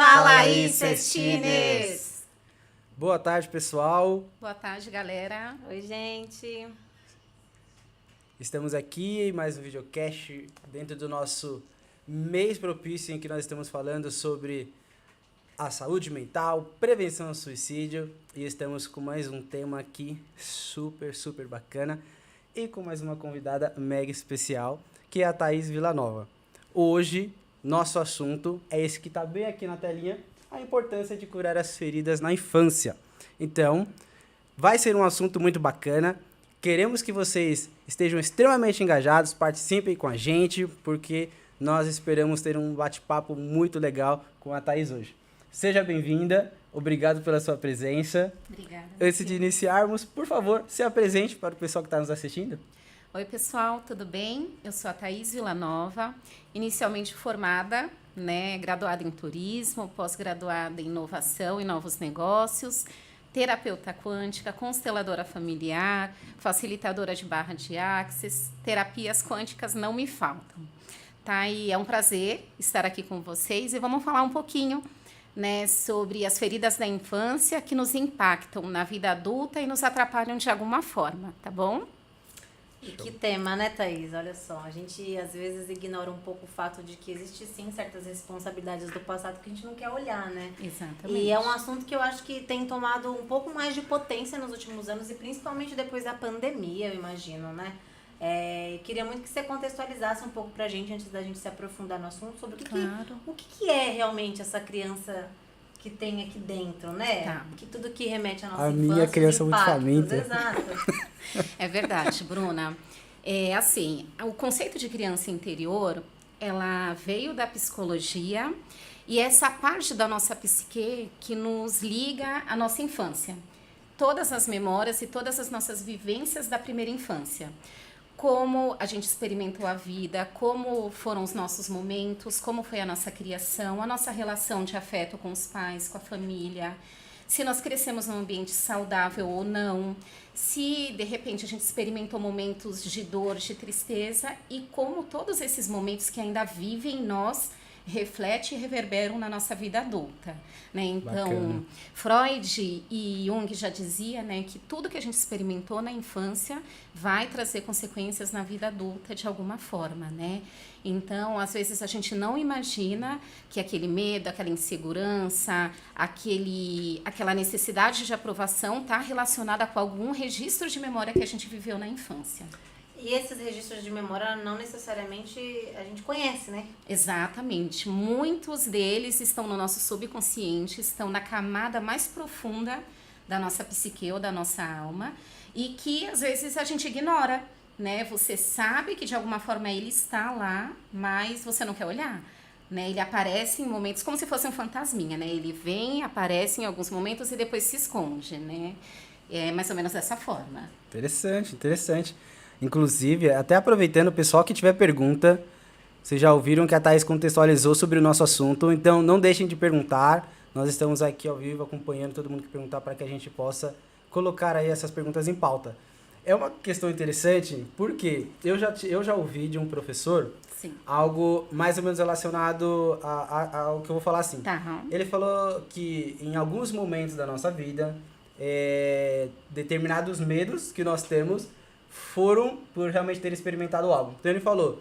Fala aí, Cestines! Boa tarde, pessoal. Boa tarde, galera. Oi, gente. Estamos aqui em mais um videocast dentro do nosso mês propício em que nós estamos falando sobre a saúde mental, prevenção ao suicídio. E estamos com mais um tema aqui super bacana e com mais uma convidada mega especial, que é a Thaís Villanova. Hoje, nosso assunto é esse que está bem aqui na telinha, a importância de curar as feridas na infância. Então, vai ser um assunto muito bacana. Queremos que vocês estejam extremamente engajados, participem com a gente, porque nós esperamos ter um bate-papo muito legal com a Thaís hoje. Seja bem-vinda, obrigado pela sua presença. Obrigada. Antes de iniciarmos, por favor, se apresente para o pessoal que está nos assistindo. Oi, pessoal, tudo bem? Eu sou a Thaís Villanova, inicialmente formada, graduada em turismo, pós-graduada em inovação e novos negócios, terapeuta quântica, consteladora familiar, facilitadora de barra de Access, terapias quânticas não me faltam. Tá? E é um prazer estar aqui com vocês e vamos falar um pouquinho sobre as feridas da infância que nos impactam na vida adulta e nos atrapalham de alguma forma, tá bom? E que tema, né, Thaís? Olha só, a gente às vezes ignora um pouco o fato de que existe sim certas responsabilidades do passado que a gente não quer olhar, né? Exatamente. E é um assunto que eu acho que tem tomado um pouco mais de potência nos últimos anos e principalmente depois da pandemia, eu imagino, né? Queria muito que você contextualizasse um pouco pra gente, antes da gente se aprofundar no assunto, sobre o que é realmente essa criança que tem aqui dentro, né? Tá. Que tudo que remete à nossa A infância, minha criança os muito impactos, faminta. Exato. É verdade, Bruna. O conceito de criança interior, ela veio da psicologia e essa parte da nossa psique que nos liga à nossa infância. Todas as memórias e todas as nossas vivências da primeira infância. Como a gente experimentou a vida, como foram os nossos momentos, como foi a nossa criação, a nossa relação de afeto com os pais, com a família, se nós crescemos num ambiente saudável ou não, se de repente a gente experimentou momentos de dor, de tristeza e como todos esses momentos que ainda vivem em nós refletem e reverberam na nossa vida adulta, né? Então, Bacana. Freud e Jung já dizia, que tudo que a gente experimentou na infância vai trazer consequências na vida adulta de alguma forma, né? Então, às vezes a gente não imagina que aquele medo, aquela insegurança, aquela necessidade de aprovação está relacionada com algum registro de memória que a gente viveu na infância. E esses registros de memória não necessariamente a gente conhece, né? Exatamente. Muitos deles estão no nosso subconsciente, estão na camada mais profunda da nossa psique ou da nossa alma e que às vezes a gente ignora, né? Você sabe que de alguma forma ele está lá, mas você não quer olhar, né? Ele aparece em momentos como se fosse um fantasminha, né? Ele vem, aparece em alguns momentos e depois se esconde, né? É mais ou menos dessa forma. Interessante. Inclusive, até aproveitando, o pessoal que tiver pergunta, vocês já ouviram que a Thaís contextualizou sobre o nosso assunto, então não deixem de perguntar. Nós estamos aqui ao vivo acompanhando todo mundo que perguntar para que a gente possa colocar aí essas perguntas em pauta. É uma questão interessante porque eu já ouvi de um professor Sim. algo mais ou menos relacionado ao que eu vou falar assim. Tá. Ele falou que em alguns momentos da nossa vida, determinados medos que nós temos foram por realmente ter experimentado algo. Então ele falou,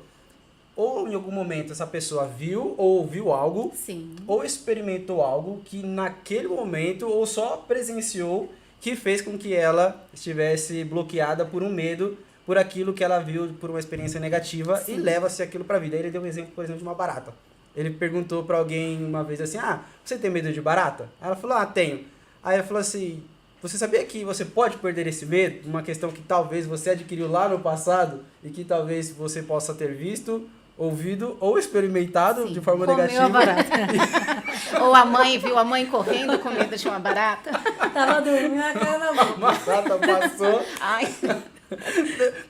ou em algum momento essa pessoa viu ou ouviu algo, Sim. ou experimentou algo que naquele momento, ou só presenciou, que fez com que ela estivesse bloqueada por um medo, por aquilo que ela viu, por uma experiência negativa. Sim. E leva-se aquilo para a vida. Aí ele deu um exemplo, por exemplo, de uma barata. Ele perguntou para alguém uma vez assim, você tem medo de barata? Aí ela falou, tenho. Aí ela falou assim, você sabia que você pode perder esse medo? Uma questão que talvez você adquiriu lá no passado e que talvez você possa ter visto, ouvido ou experimentado. Sim. De forma negativa. A barata. Ou a mãe viu a mãe correndo com medo de uma barata. Tava dormindo na cara da mão. Uma barata passou. Ai.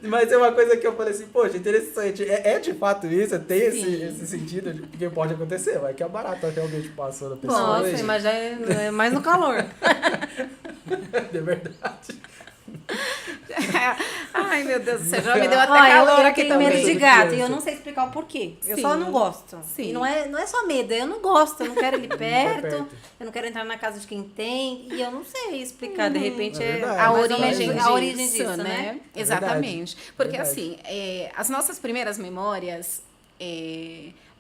Mas é uma coisa que eu falei assim, poxa, interessante. É de fato isso? Tem esse sentido de que pode acontecer? Vai que a barata realmente passou na pessoa. Nossa, mas já é mais no calor. É verdade. Ai, meu Deus do céu, já me deu até Olha, calor eu aqui tenho medo também. de gato e eu não sei explicar o porquê. Eu Sim. só não gosto. Sim. E não é só medo, eu não gosto, eu não quero ele perto, perto. eu não quero entrar na casa de quem tem e eu não sei explicar. De repente É é verdade. A mais ou origem, menos disso, a origem disso, né? É Exatamente. verdade. Porque Verdade. assim, as nossas primeiras memórias,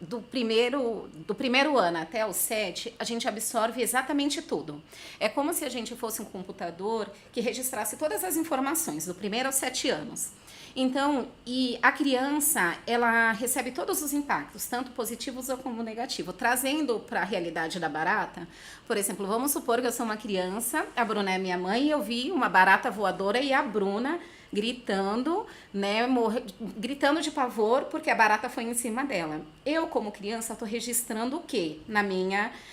do primeiro ano até o 7, a gente absorve exatamente tudo. É como se a gente fosse um computador que registrasse todas as informações, do primeiro aos 7 anos. Então, e a criança, ela recebe todos os impactos, tanto positivos como negativos, trazendo para a realidade da barata. Por exemplo, vamos supor que eu sou uma criança, a Bruna é minha mãe, e eu vi uma barata voadora e a Bruna gritando, né, gritando de pavor porque a barata foi em cima dela. Eu, como criança, estou registrando o quê?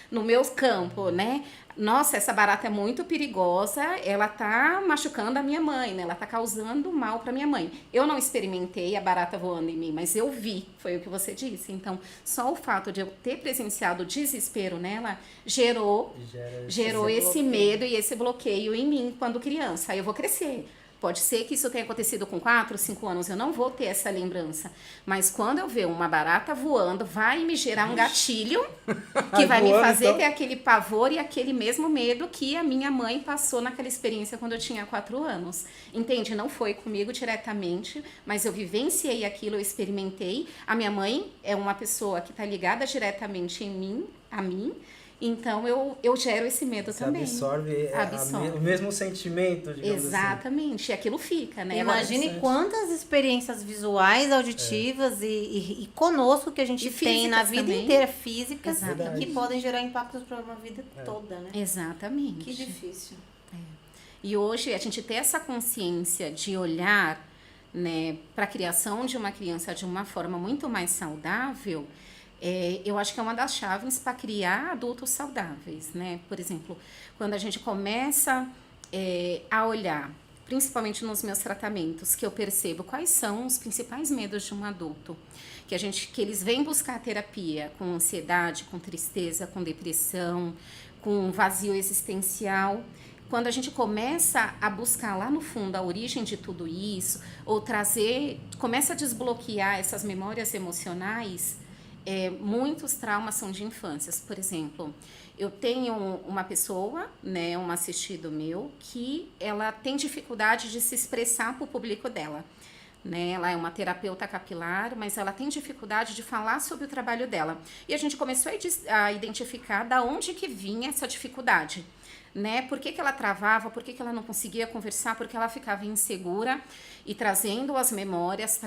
No meu campo, né? Nossa, essa barata é muito perigosa, ela tá machucando a minha mãe, né? Ela tá causando mal para minha mãe. Eu não experimentei a barata voando em mim, mas eu vi, foi o que você disse. Então, só o fato de eu ter presenciado o desespero nela gerou esse medo e esse bloqueio em mim quando criança. Aí eu vou crescer. Pode ser que isso tenha acontecido com 4, 5 anos, eu não vou ter essa lembrança. Mas quando eu ver uma barata voando, vai me gerar um gatilho que vai me Voando, fazer então. ter aquele pavor e aquele mesmo medo que a minha mãe passou naquela experiência quando eu tinha 4 anos. Entende? Não foi comigo diretamente, mas eu vivenciei aquilo, eu experimentei. A minha mãe é uma pessoa que está ligada diretamente a mim. Então, eu gero esse medo Você também. absorve, o mesmo sentimento, digamos assim. Exatamente. E aquilo fica, né? Imagine Agora, quantas experiências visuais, auditivas e conosco que a gente E tem na físicas vida também. inteira, físicas, Exatamente. que podem gerar impactos para uma vida toda, né? Exatamente. Que difícil. E hoje a gente ter essa consciência de olhar, né, para a criação de uma criança de uma forma muito mais saudável, eu acho que é uma das chaves para criar adultos saudáveis, né? Por exemplo, quando a gente começa a olhar, principalmente nos meus tratamentos, que eu percebo quais são os principais medos de um adulto, que eles vêm buscar terapia com ansiedade, com tristeza, com depressão, com vazio existencial. Quando a gente começa a buscar lá no fundo a origem de tudo isso, ou começa a desbloquear essas memórias emocionais, muitos traumas são de infâncias. Por exemplo, eu tenho uma pessoa, né, um assistido meu, que ela tem dificuldade de se expressar para o público dela. Né? Ela é uma terapeuta capilar, mas ela tem dificuldade de falar sobre o trabalho dela. E a gente começou a identificar da onde que vinha essa dificuldade. Né? Por que ela travava, por que ela não conseguia conversar, porque ela ficava insegura, e trazendo as memórias,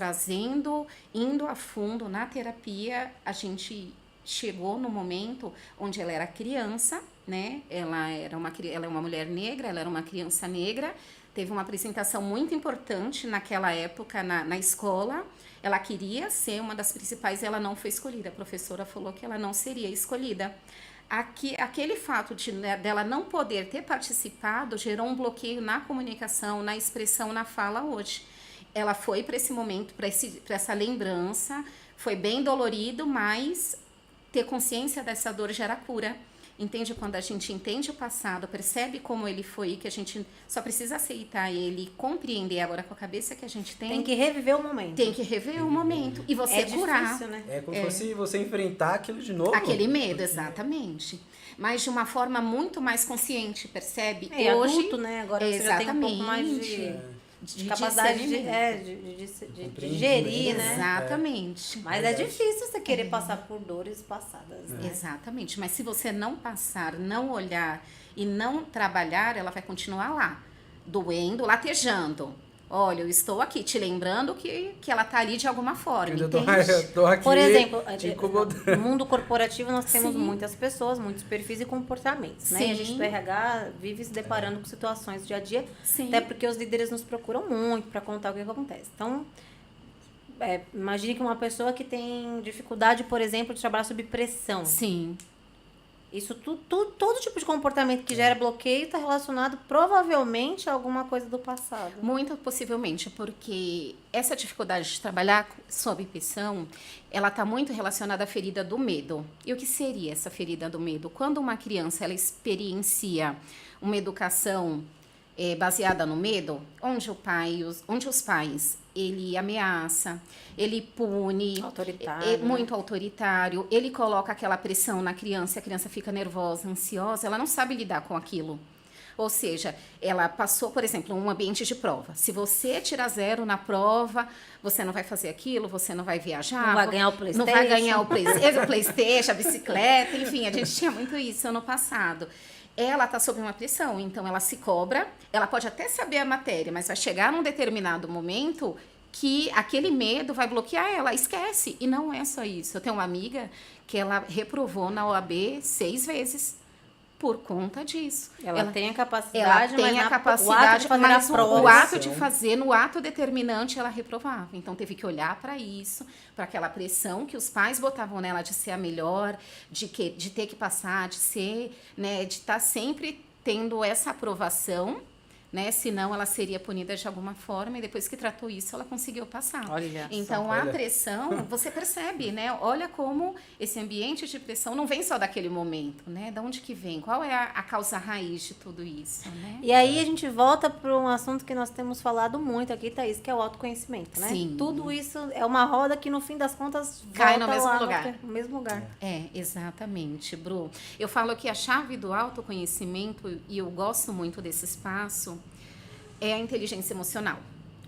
indo a fundo na terapia, a gente chegou no momento onde ela era criança, né? Ela é uma mulher negra, ela era uma criança negra, teve uma apresentação muito importante naquela época na escola. Ela queria ser uma das principais e ela não foi escolhida. A professora falou que ela não seria escolhida. Aquele fato dela não poder ter participado gerou um bloqueio na comunicação, na expressão, na fala hoje. Ela foi para esse momento, para essa lembrança, foi bem dolorido, mas ter consciência dessa dor gera cura. Entende? Quando a gente entende o passado, percebe como ele foi, que a gente só precisa aceitar ele, compreender agora com a cabeça que a gente tem. Tem que reviver o momento. Tem que rever o momento. E você curar. Difícil, né? É como se fosse você enfrentar aquilo de novo. Aquele medo, exatamente. Mas de uma forma muito mais consciente, percebe? Hoje, adulto, né? Agora você já tem um pouco mais de capacidade de gerir, né? Exatamente. Mas é difícil você querer passar por dores passadas, né? Exatamente. Mas se você não passar, não olhar e não trabalhar, ela vai continuar lá, doendo, latejando. Olha, eu estou aqui te lembrando que ela está ali de alguma forma, Eu entende? tô aqui Por exemplo, te incomodando. no mundo corporativo nós temos Sim. muitas pessoas, muitos perfis e comportamentos, né? Sim. A gente do RH vive se deparando com situações do dia a dia, Sim. até porque os líderes nos procuram muito para contar o que acontece. Então, imagine que uma pessoa que tem dificuldade, por exemplo, de trabalhar sob pressão. Sim. Isso todo tipo de comportamento que gera bloqueio está relacionado provavelmente a alguma coisa do passado. Muito possivelmente, porque essa dificuldade de trabalhar sob pressão, ela está muito relacionada à ferida do medo. E o que seria essa ferida do medo? Quando uma criança ela experiencia uma educação baseada no medo, onde os pais, ele ameaça, ele pune, Autoritário, é né? muito autoritário, ele coloca aquela pressão na criança, a criança fica nervosa, ansiosa, ela não sabe lidar com aquilo. Ou seja, ela passou, por exemplo, um ambiente de prova. Se você tirar 0 na prova, você não vai fazer aquilo, você não vai viajar. Não vai ganhar o PlayStation. Não vai ganhar o PlayStation, a bicicleta, enfim, a gente tinha muito isso ano passado. Ela está sob uma pressão, então ela se cobra, ela pode até saber a matéria, mas vai chegar num determinado momento que aquele medo vai bloquear ela, esquece. E não é só isso. Eu tenho uma amiga que ela reprovou na OAB 6 vezes por conta disso. Ela tem a Ela capacidade, tem mas a o capacidade, ato de fazer a mas prova. o ato de fazer, no ato determinante, ela reprovava. Então, teve que olhar para isso, para aquela pressão que os pais botavam nela de ser a melhor, de ter que passar, de ser, né, de estar sempre tendo essa aprovação, né? Senão ela seria punida de alguma forma, e depois que tratou isso, ela conseguiu passar. Olha Então, só. a pressão, você percebe, né? Olha como esse ambiente de pressão não vem só daquele momento, né? Da onde que vem? Qual é a causa raiz de tudo isso, né? E aí a gente volta para um assunto que nós temos falado muito aqui, Thaís, que é o autoconhecimento, né? Sim. Tudo isso é uma roda que, no fim das contas, Cai volta no mesmo lá lugar. No mesmo lugar. Exatamente, Bru. Eu falo que a chave do autoconhecimento, e eu gosto muito desse espaço, é a inteligência emocional.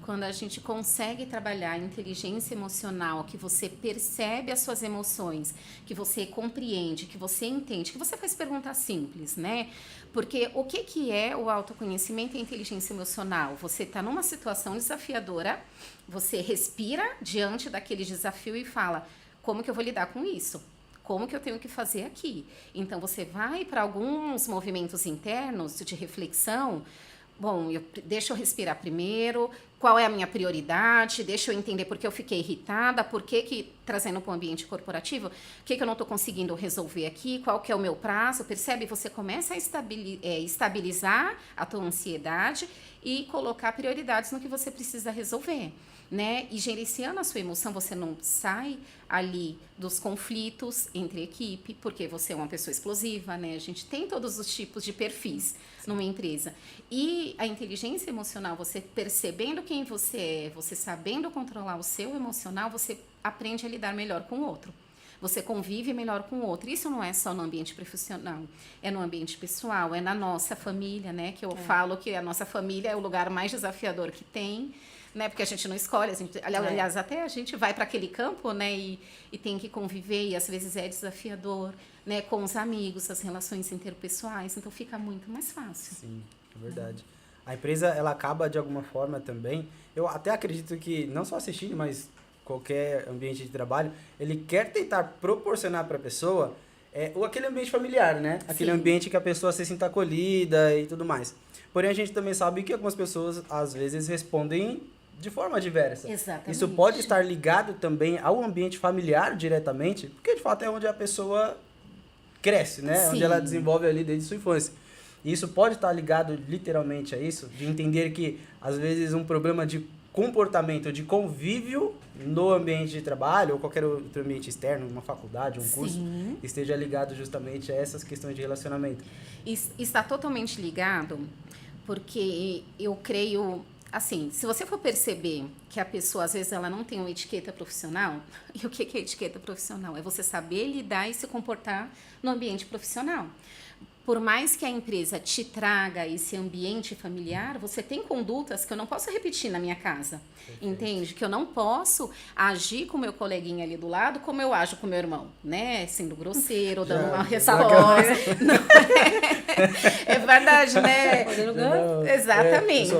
Quando a gente consegue trabalhar a inteligência emocional, que você percebe as suas emoções, que você compreende, que você entende, que você faz perguntas simples, né? Porque o que é o autoconhecimento e a inteligência emocional? Você está numa situação desafiadora, você respira diante daquele desafio e fala, como que eu vou lidar com isso? Como que eu tenho que fazer aqui? Então, você vai para alguns movimentos internos de reflexão. Bom, deixa eu respirar primeiro, qual é a minha prioridade, deixa eu entender por que eu fiquei irritada, por que trazendo para o ambiente corporativo, o que eu não estou conseguindo resolver aqui, qual que é o meu prazo, percebe? Você começa a estabilizar a tua ansiedade e colocar prioridades no que você precisa resolver, né? E gerenciando a sua emoção, você não sai ali dos conflitos entre equipe, porque você é uma pessoa explosiva, né? A gente tem todos os tipos de perfis numa empresa. E a inteligência emocional, você percebendo quem você é, você sabendo controlar o seu emocional, você aprende a lidar melhor com o outro. Você convive melhor com o outro. Isso não é só no ambiente profissional, é no ambiente pessoal, é na nossa família, né? Que eu falo que a nossa família é o lugar mais desafiador que tem, né? Porque a gente não escolhe, aliás, até a gente vai para aquele campo, né? E tem que conviver, e às vezes é desafiador, né? Com os amigos, as relações interpessoais, então fica muito mais fácil. Sim, é verdade. A empresa, ela acaba de alguma forma também, eu até acredito que, não só assistindo, mas qualquer ambiente de trabalho, ele quer tentar proporcionar para a pessoa aquele ambiente familiar, né? Aquele Sim. ambiente que a pessoa se sinta acolhida e tudo mais. Porém, a gente também sabe que algumas pessoas, às vezes, respondem de forma diversa. Exatamente. Isso pode estar ligado também ao ambiente familiar diretamente, porque, de fato, é onde a pessoa cresce, né? Sim. Onde ela desenvolve ali desde sua infância. E isso pode estar ligado literalmente a isso, de entender que, às vezes, um problema de comportamento, de convívio no ambiente de trabalho ou qualquer outro ambiente externo, uma faculdade, um curso, Sim. esteja ligado justamente a essas questões de relacionamento. Está totalmente ligado, porque eu creio, assim, se você for perceber que a pessoa, às vezes, ela não tem uma etiqueta profissional, e o que é etiqueta profissional? É você saber lidar e se comportar no ambiente profissional. Por mais que a empresa te traga esse ambiente familiar, você tem condutas que eu não posso repetir na minha casa. Perfeito. Entende? Que eu não posso agir com o meu coleguinha ali do lado como eu ajo com o meu irmão, né? Sendo grosseiro, dando uma resposta. É verdade, né? Exatamente.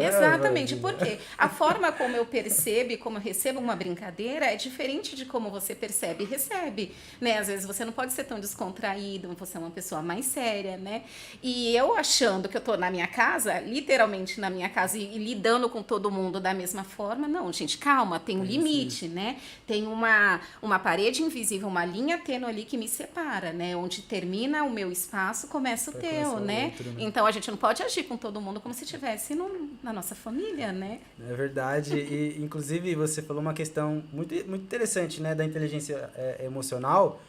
Exatamente. Porque a forma como eu percebo e como eu recebo uma brincadeira é diferente de como você percebe e recebe, né? Às vezes você não pode ser tão descontraído, você é uma pessoa mais séria, né? E eu achando que eu tô na minha casa, literalmente na minha casa, e lidando com todo mundo da mesma forma, não, gente, calma, tem um limite, né? Tem uma parede invisível, uma linha tênue ali que me separa, né? Onde termina o meu espaço, começa o teu, né? Outro, né? Então a gente não pode agir com todo mundo como se estivesse na nossa família, né? É verdade. E, inclusive, você falou uma questão muito, muito interessante, né? Da inteligência emocional,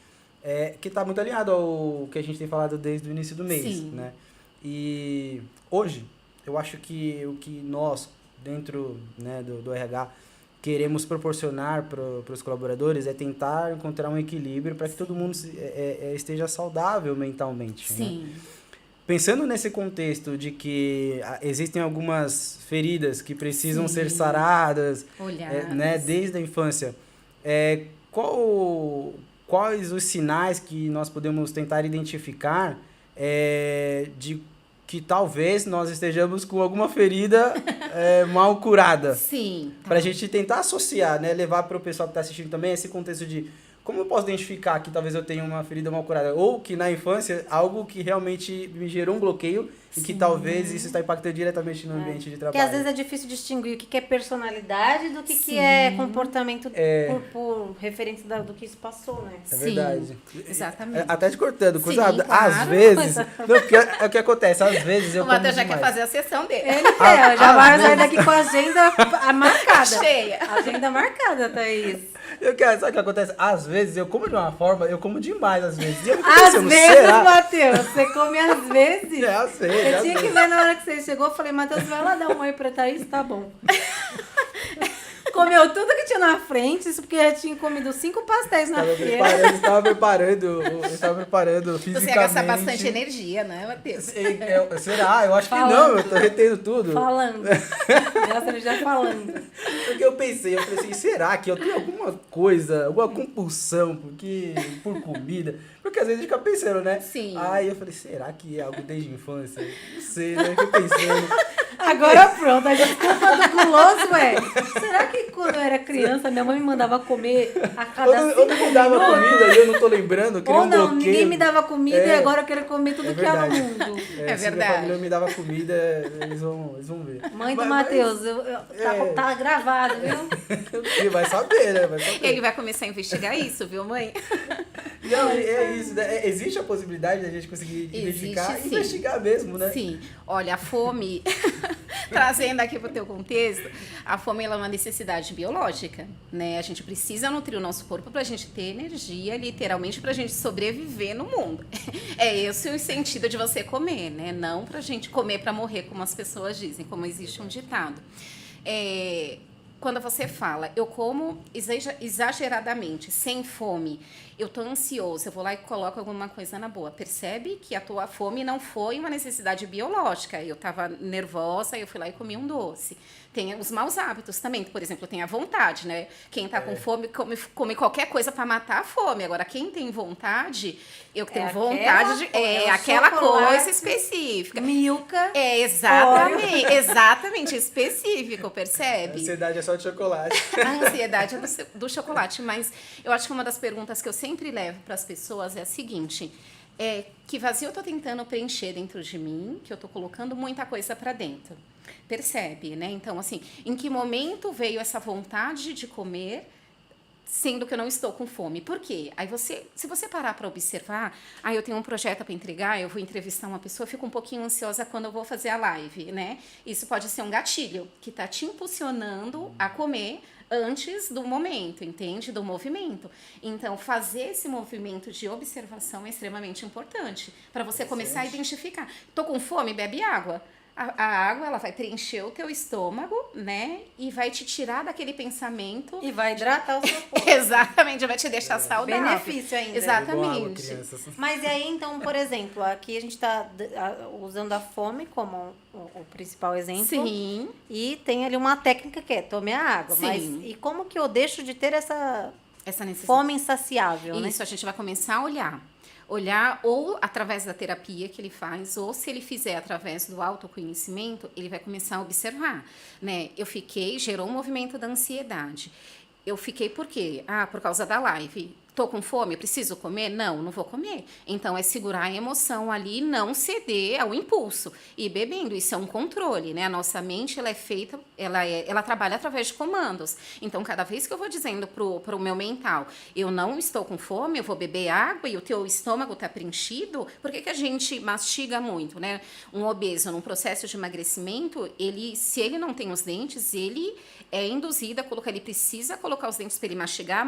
que está muito alinhado ao que a gente tem falado desde o início do mês, Sim. né? E hoje, eu acho que o que nós, dentro, né, do RH, queremos proporcionar para os colaboradores é tentar encontrar um equilíbrio para que todo mundo esteja saudável mentalmente. Sim. Né? Pensando nesse contexto de que existem algumas feridas que precisam ser saradas, né, desde a infância, quais os sinais que nós podemos tentar identificar de que talvez nós estejamos com alguma ferida mal curada? Sim. Para a gente tentar associar, né, levar para o pessoal que está assistindo também esse contexto de como eu posso identificar que talvez eu tenha uma ferida mal curada? Ou que na infância, algo que realmente me gerou um bloqueio e que talvez isso está impactando diretamente no ambiente de trabalho. Porque às vezes é difícil distinguir o que é personalidade do que é comportamento por referência do que isso passou, né? É verdade. Exatamente. Até te cortando, Sim, claro. claro. Às vezes... Não, porque é o que acontece, às vezes eu O Matheus já demais. quer fazer a sessão dele. Ele quer, já vai sair vezes. daqui com a agenda marcada. Cheia. Agenda marcada, Thaís. Sabe o que acontece? Às vezes eu como de uma forma, eu como demais às vezes. E eu fico Às pensando, vezes, será? Matheus, você come às vezes. Já sei, Eu tinha que ver na hora que você chegou, eu falei, Matheus, vai lá dar um oi pra Thaís, tá bom. Comeu tudo que tinha na frente, isso porque já tinha comido 5 pastéis na feira. Estava preparando fisicamente. Você gasta bastante energia, né, Matheus? Será? Eu acho que Falando. não, eu tô retendo tudo. Falando. Gasta energia falando. Porque eu falei assim, será que eu tenho alguma coisa, alguma compulsão por comida? Porque às vezes a gente fica pensando, né? Sim. Aí eu falei, será que é algo desde a infância? Não sei, né? Fiquei pensando. Agora pronto, a desculpa do guloso é. Será que quando eu era criança minha mãe me mandava comer a cada 5 Ou não me dava minutos? comida e eu não tô lembrando, eu queria Ou um não, bloqueio. ninguém me dava comida e agora eu quero comer tudo que há no verdade. mundo. Se verdade. minha família me dava comida, eles vão ver. Mãe do Mas- Matheus, tá gravado, viu? Vai saber, né? Vai saber. Ele vai começar a investigar isso, viu, mãe? Não, é isso, né? Existe a possibilidade da gente conseguir identificar sim. e investigar mesmo, né? Sim. Olha, a fome, trazendo aqui para o teu contexto, a fome ela é uma necessidade biológica, né? A gente precisa nutrir o nosso corpo para a gente ter energia, literalmente, para a gente sobreviver no mundo. É esse o sentido de você comer, né? Não para a gente comer para morrer, como as pessoas dizem, como existe um ditado. Quando você fala, eu como exageradamente, sem fome, eu tô ansioso, eu vou lá e coloco alguma coisa na boa. Percebe que a tua fome não foi uma necessidade biológica. Eu tava nervosa, eu fui lá e comi um doce. Tem os maus hábitos também, por exemplo, tem a vontade, né? Quem tá com fome come qualquer coisa para matar a fome. Agora, quem tem vontade, eu que tenho vontade de... aquela coisa específica. Milka. Exatamente, específico, percebe? A ansiedade é só de chocolate. A ansiedade é do chocolate, mas eu acho que uma das perguntas que eu sempre levo para as pessoas é a seguinte: que vazio eu tô tentando preencher dentro de mim, que eu tô colocando muita coisa para dentro. Percebe, né? Então, assim, em que momento veio essa vontade de comer, sendo que eu não estou com fome? Por quê? Aí se você parar para observar, eu tenho um projeto para entregar, eu vou entrevistar uma pessoa, eu fico um pouquinho ansiosa quando eu vou fazer a live, né? Isso pode ser um gatilho que está te impulsionando a comer antes do momento, entende? Do movimento. Então, fazer esse movimento de observação é extremamente importante para você começar a identificar. Tô com fome? Bebe água. A água, ela vai preencher o teu estômago, né? E vai te tirar daquele pensamento. E vai hidratar o seu corpo. Exatamente, vai te deixar saudável. Benefício ainda. Exatamente. Mas e aí, então, por exemplo, aqui a gente está usando a fome como o principal exemplo. Sim. E tem ali uma técnica que é tome a água. Sim. Mas e como que eu deixo de ter essa necessidade. Fome insaciável, né? Isso, a gente vai começar a olhar ou através da terapia que ele faz, ou se ele fizer através do autoconhecimento, ele vai começar a observar, né? Gerou um movimento da ansiedade. Eu fiquei por quê? Por causa da live. Tô com fome, preciso comer? Não vou comer. Então, é segurar a emoção ali, não ceder ao impulso. E bebendo, isso é um controle, né? A nossa mente, ela é feita, ela trabalha através de comandos. Então, cada vez que eu vou dizendo pro meu mental, eu não estou com fome, eu vou beber água e o teu estômago tá preenchido, por que a gente mastiga muito, né? Um obeso, num processo de emagrecimento, se ele não tem os dentes, ele é induzido a colocar, ele precisa colocar os dentes para ele mastigar,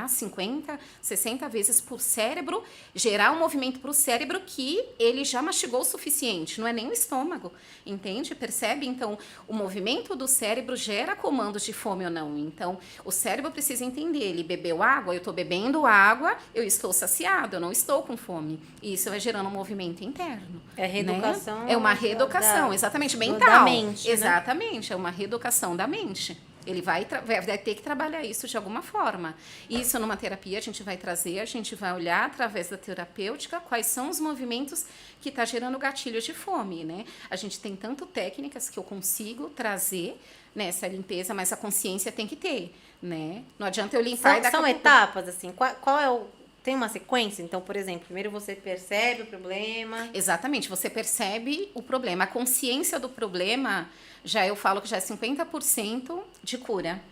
trabalhar 50, 60 vezes por cérebro, gerar um movimento para o cérebro que ele já mastigou o suficiente, não é nem o estômago, entende? Percebe? Então, o movimento do cérebro gera comandos de fome ou não. Então, o cérebro precisa entender, ele bebeu água, eu estou bebendo água, eu estou saciado, eu não estou com fome. E isso vai gerando um movimento interno. É reeducação. Né? É uma reeducação, exatamente, mental. Da mente, exatamente, é uma reeducação da mente. Ele vai ter que trabalhar isso de alguma forma. Isso numa terapia a gente vai trazer, a gente vai olhar através da terapêutica quais são os movimentos que está gerando gatilho de fome, né? A gente tem tanto técnicas que eu consigo trazer nessa limpeza, mas a consciência tem que ter, né? Não adianta eu limpar e daqui a pouco... São etapas, assim, qual é o... Tem uma sequência? Então, por exemplo, primeiro você percebe o problema. Exatamente, você percebe o problema. A consciência do problema, já eu falo que já é 50% de cura.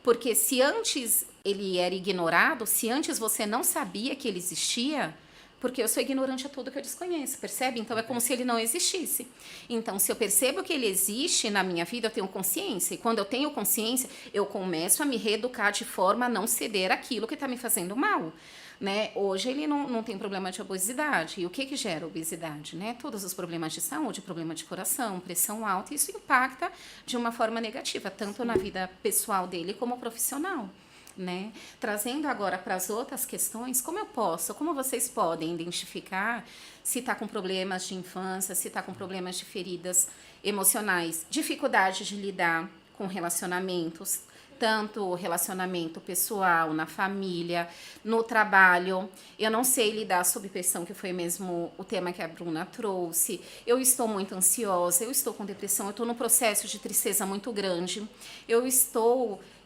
Porque se antes ele era ignorado, se antes você não sabia que ele existia, porque eu sou ignorante a tudo que eu desconheço, percebe? Então, é como se ele não existisse. Então, se eu percebo que ele existe na minha vida, eu tenho consciência. E quando eu tenho consciência, eu começo a me reeducar de forma a não ceder aquilo que está me fazendo mal. Né? Hoje ele não tem problema de obesidade. E o que gera obesidade? Né? Todos os problemas de saúde, problema de coração, pressão alta, isso impacta de uma forma negativa, tanto na vida pessoal dele como profissional. Né? Trazendo agora para as outras questões, como vocês podem identificar se está com problemas de infância, se está com problemas de feridas emocionais, dificuldade de lidar com relacionamentos, tanto relacionamento pessoal, na família, no trabalho. Eu não sei lidar sob pressão, que foi mesmo o tema que a Bruna trouxe. Eu estou muito ansiosa, eu estou com depressão, eu estou num processo de tristeza muito grande. Eu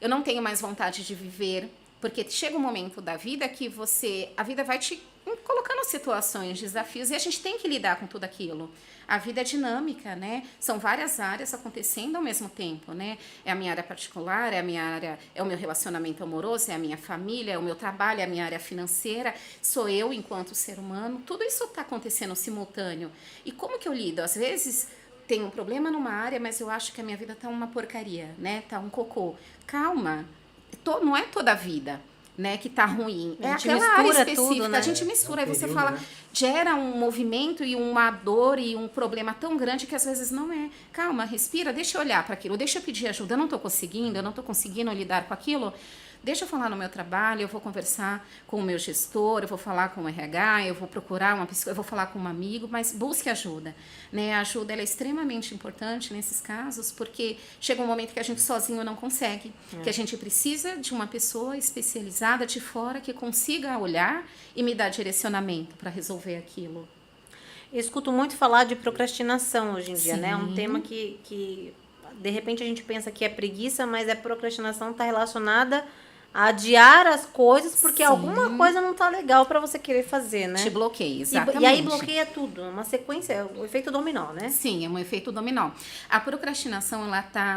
não tenho mais vontade de viver, porque chega um momento da vida que a vida vai te colocando situações, desafios, e a gente tem que lidar com tudo aquilo. A vida é dinâmica, né? São várias áreas acontecendo ao mesmo tempo, né? É a minha área particular, é o meu relacionamento amoroso, é a minha família, é o meu trabalho, é a minha área financeira, sou eu enquanto ser humano, tudo isso está acontecendo simultâneo. E como que eu lido? Às vezes tem um problema numa área, mas eu acho que a minha vida tá uma porcaria, né? Tá um cocô. Calma, não é toda a vida, né, que tá ruim. É aquela área específica, tudo, né? A gente mistura, aí você fala, né? Gera um movimento e uma dor e um problema tão grande que às vezes não é. Calma, respira, deixa eu olhar para aquilo, deixa eu pedir ajuda, eu não tô conseguindo lidar com aquilo. Deixa eu falar no meu trabalho, eu vou conversar com o meu gestor, eu vou falar com o RH, eu vou procurar uma pessoa, eu vou falar com um amigo, mas busque ajuda, né? A ajuda ela é extremamente importante nesses casos, porque chega um momento que a gente sozinho não consegue, que a gente precisa de uma pessoa especializada de fora que consiga olhar e me dar direcionamento para resolver aquilo. Eu escuto muito falar de procrastinação hoje em dia, Sim. né? É um tema que de repente a gente pensa que é preguiça, mas a procrastinação está relacionada a adiar as coisas porque Sim. alguma coisa não tá legal para você querer fazer, né? Te bloqueia, exatamente. E aí bloqueia tudo, uma sequência, o efeito dominó, né? Sim, é um efeito dominó. A procrastinação,